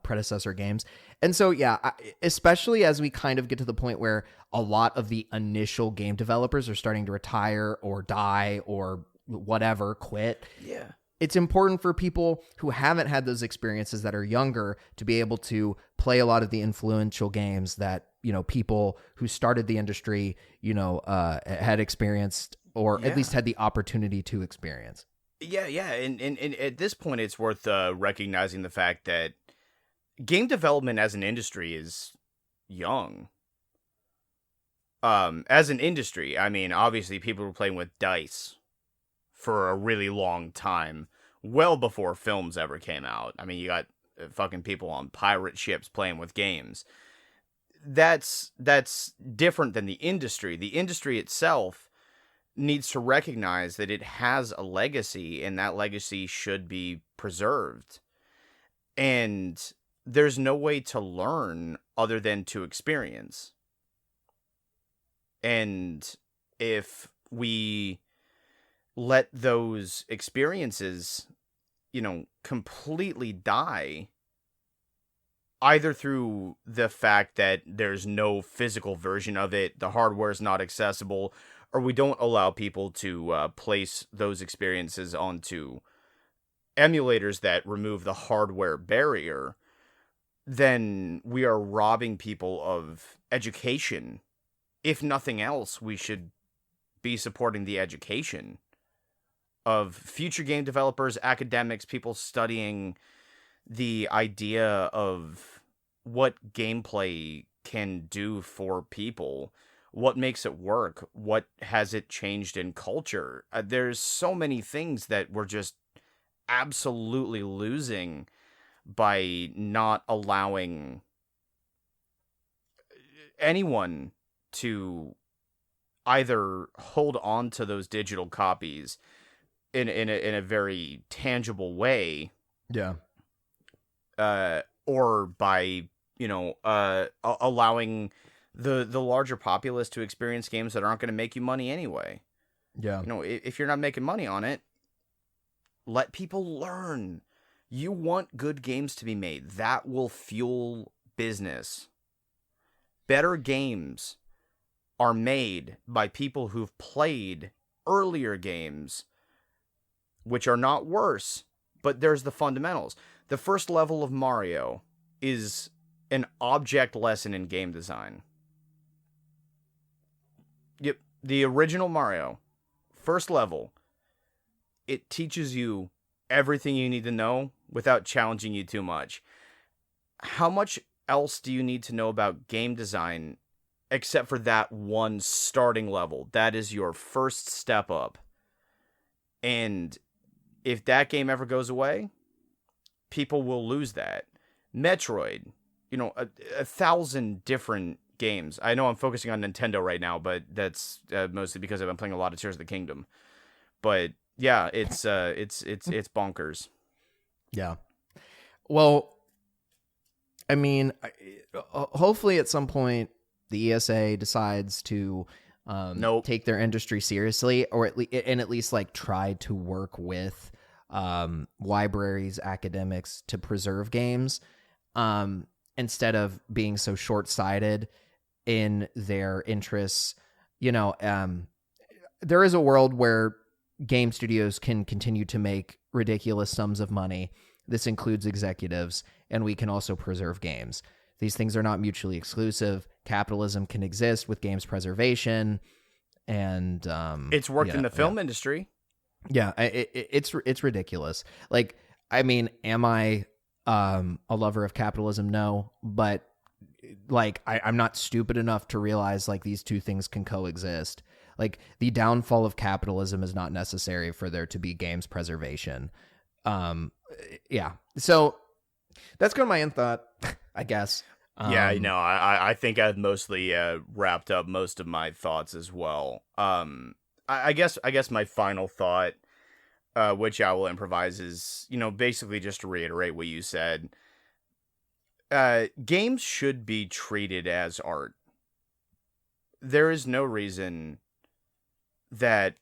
predecessor games. And so, especially as we kind of get to the point where a lot of the initial game developers are starting to retire or die or whatever, quit. Yeah. It's important for people who haven't had those experiences that are younger to be able to play a lot of the influential games that, people who started the industry, had experienced or at least had the opportunity to experience. Yeah. And at this point, it's worth recognizing the fact that game development as an industry is young. As an industry, I mean, obviously people were playing with dice for a really long time, well before films ever came out. I mean, you got fucking people on pirate ships playing with games. That's different than the industry. The industry itself needs to recognize that it has a legacy, and that legacy should be preserved. And there's no way to learn other than to experience. And if we let those experiences, completely die, either through the fact that there's no physical version of it, the hardware is not accessible, or we don't allow people to place those experiences onto emulators that remove the hardware barrier, then we are robbing people of education. If nothing else, we should be supporting the education of future game developers, academics, people studying the idea of what gameplay can do for people, what makes it work, what has it changed in culture. There's so many things that we're just absolutely losing by not allowing anyone to either hold on to those digital copies in a very tangible way, or by allowing the larger populace to experience games that aren't going to make you money anyway. If you're not making money on it, let people learn. You want good games to be made. That will fuel business. Better games are made by people who've played earlier games, which are not worse, but there's the fundamentals. The first level of Mario is an object lesson in game design. Yep, the original Mario, first level, it teaches you everything you need to know without challenging you too much. How much else do you need to know about game design except for that one starting level? That is your first step up. And if that game ever goes away, people will lose that. Metroid, a 1,000 different games. I know I'm focusing on Nintendo right now, but that's mostly because I've been playing a lot of Tears of the Kingdom. But yeah, it's bonkers. Yeah. Well, I mean, hopefully at some point the ESA decides to take their industry seriously, or at least like try to work with libraries, academics to preserve games, instead of being so short-sighted in their interests. There is a world where game studios can continue to make ridiculous sums of money. This includes executives, and we can also preserve games. These things are not mutually exclusive. Capitalism can exist with games preservation, and it's worked in the film industry. Yeah, it's ridiculous. Like, I mean, am I a lover of capitalism? No, but like I'm not stupid enough to realize like these two things can coexist. Like the downfall of capitalism is not necessary for there to be games preservation. Yeah. So that's kind of my end thought, I guess. Yeah, I think I've mostly wrapped up most of my thoughts as well. I guess my final thought, which I will improvise, is basically just to reiterate what you said. Games should be treated as art. There is no reason that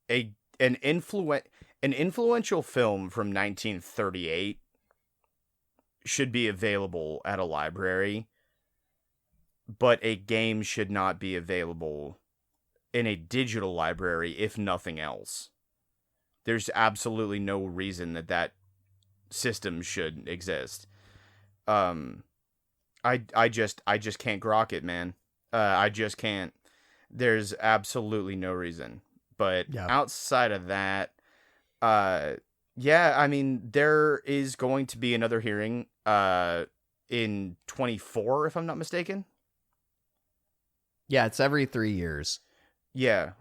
an influential film from 1938 should be available at a library, but a game should not be available in a digital library, if nothing else. There's absolutely no reason that system should exist. I just can't grok it, man. I just can't. There's absolutely no reason. But outside of that, yeah, I mean, there is going to be another hearing in 24, if I'm not mistaken. Yeah, it's every 3 years. Yeah.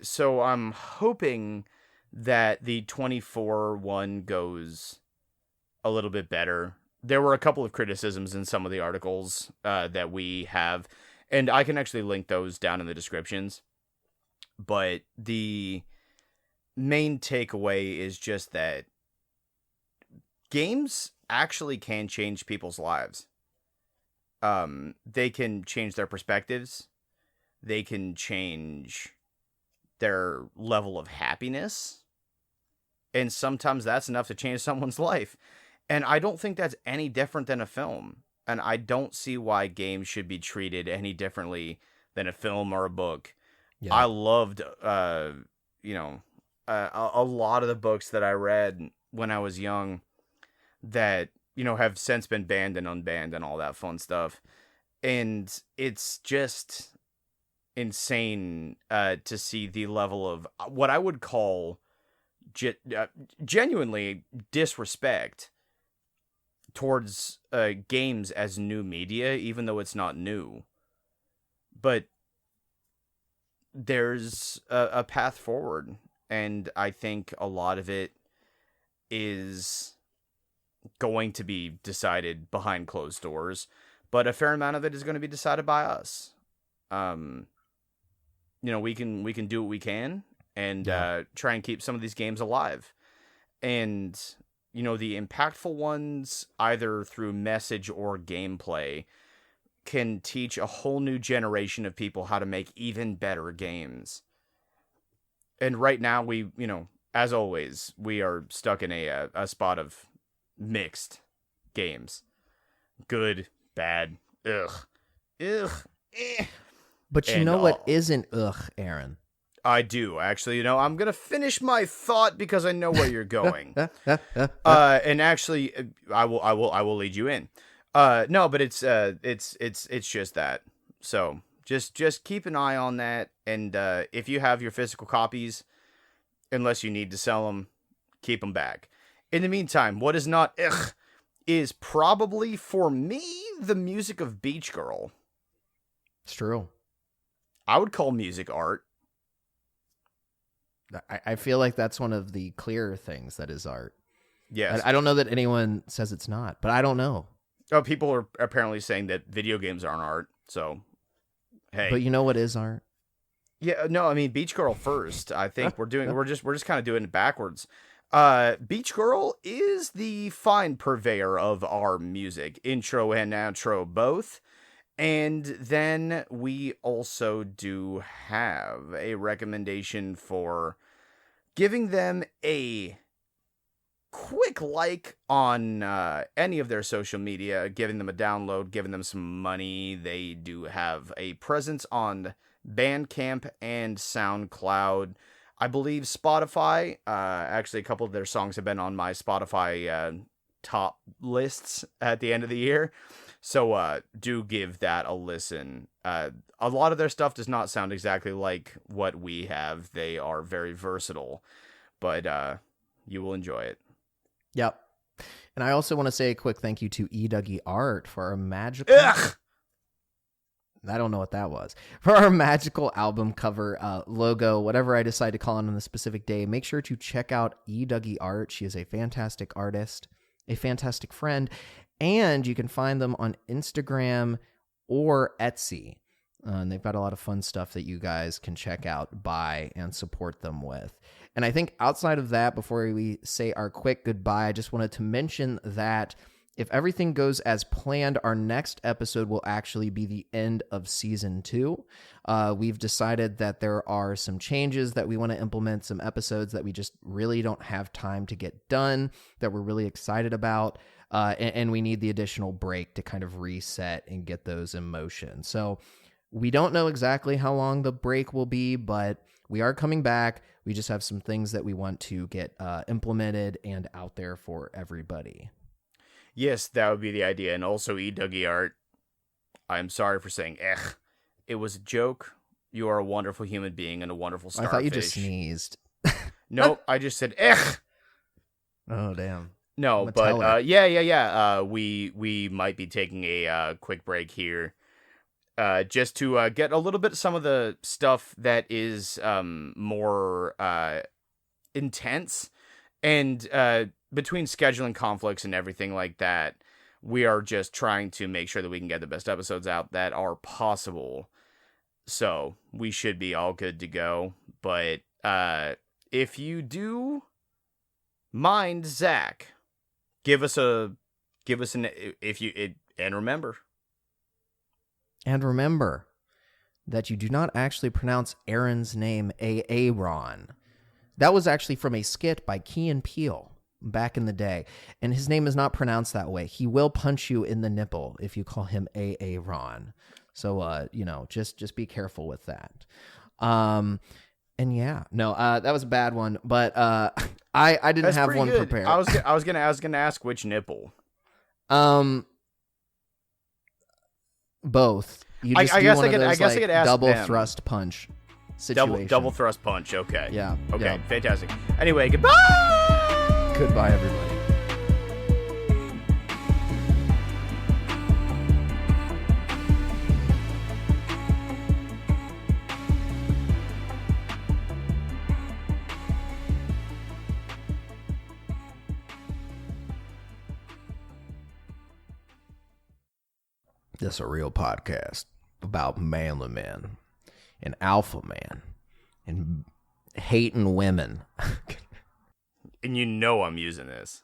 So I'm hoping that the 24 one goes a little bit better. There were a couple of criticisms in some of the articles that we have, and I can actually link those down in the descriptions. But the main takeaway is just that games actually can change people's lives. They can change their perspectives. They can change their level of happiness. And sometimes that's enough to change someone's life. And I don't think that's any different than a film. And I don't see why games should be treated any differently than a film or a book. Yeah. I loved, a lot of the books that I read when I was young that, have since been banned and unbanned and all that fun stuff. And it's just insane to see the level of what I would call genuinely disrespect towards games as new media, even though it's not new. But there's a path forward, and I think a lot of it is going to be decided behind closed doors, but a fair amount of it is going to be decided by us. We can do what we can and try and keep some of these games alive. And, the impactful ones, either through message or gameplay, can teach a whole new generation of people how to make even better games. And right now, we, as always, we are stuck in a spot of mixed games. Good, bad, ugh, eh. But you know what isn't ugh, Aaron? I do, actually. I'm going to finish my thought because I know where you're going. And actually, I will lead you in. No, but it's just that. So just keep an eye on that. And if you have your physical copies, unless you need to sell them, keep them back. In the meantime, what is not ugh is probably, for me, the music of Beach Girl. It's true. I would call music art. I feel like that's one of the clearer things that is art. Yes. I don't know that anyone says it's not, but I don't know. Oh, people are apparently saying that video games aren't art, so hey. But you know what is art? Yeah, no, I mean Beach Girl first. I think we're just kind of doing it backwards. Beach Girl is the fine purveyor of our music, intro and outro both. And then we also do have a recommendation for giving them a quick like on any of their social media, giving them a download, giving them some money. They do have a presence on Bandcamp and SoundCloud. I believe Spotify. Actually, a couple of their songs have been on my Spotify top lists at the end of the year. So do give that a listen. A lot of their stuff does not sound exactly like what we have. They are very versatile, but you will enjoy it. Yep. And I also want to say a quick thank you to Dougie Art for our magical... Ugh! I don't know what that was. For our magical album cover logo, whatever I decide to call it on the specific day, make sure to check out Dougie Art. She is a fantastic artist, a fantastic friend, and you can find them on Instagram or Etsy. And they've got a lot of fun stuff that you guys can check out, buy, and support them with. And I think outside of that, before we say our quick goodbye, I just wanted to mention that if everything goes as planned, our next episode will actually be the end of season 2. We've decided that there are some changes that we want to implement, some episodes that we just really don't have time to get done, that we're really excited about, and we need the additional break to kind of reset and get those in motion. So we don't know exactly how long the break will be, but we are coming back. We just have some things that we want to get implemented and out there for everybody. Yes, that would be the idea. And also, Dougie Art, I'm sorry for saying ech. It was a joke. You are a wonderful human being and a wonderful starfish. I thought you just sneezed. Nope, I just said ech. Oh, damn. No, but yeah. We might be taking a quick break here. Just to get a little bit some of the stuff that is more intense. And between scheduling conflicts and everything like that, we are just trying to make sure that we can get the best episodes out that are possible. So we should be all good to go. But if you do mind, Zach, give us and remember. And remember that you do not actually pronounce Aaron's name Aaron. That was actually from a skit by Key and Peele back in the day. And his name is not pronounced that way. He will punch you in the nipple if you call him Aaron. So, just be careful with that. And yeah, no, that was a bad one, but I didn't have one good. prepared. I was gonna ask which nipple. Both. You just I guess I could ask double them. Thrust punch situation. Double thrust punch. Okay. Yeah. Okay. Yeah. Fantastic. Anyway, goodbye. Goodbye, everybody. This is a real podcast about manly men and alpha man and hating women. And you know I'm using this.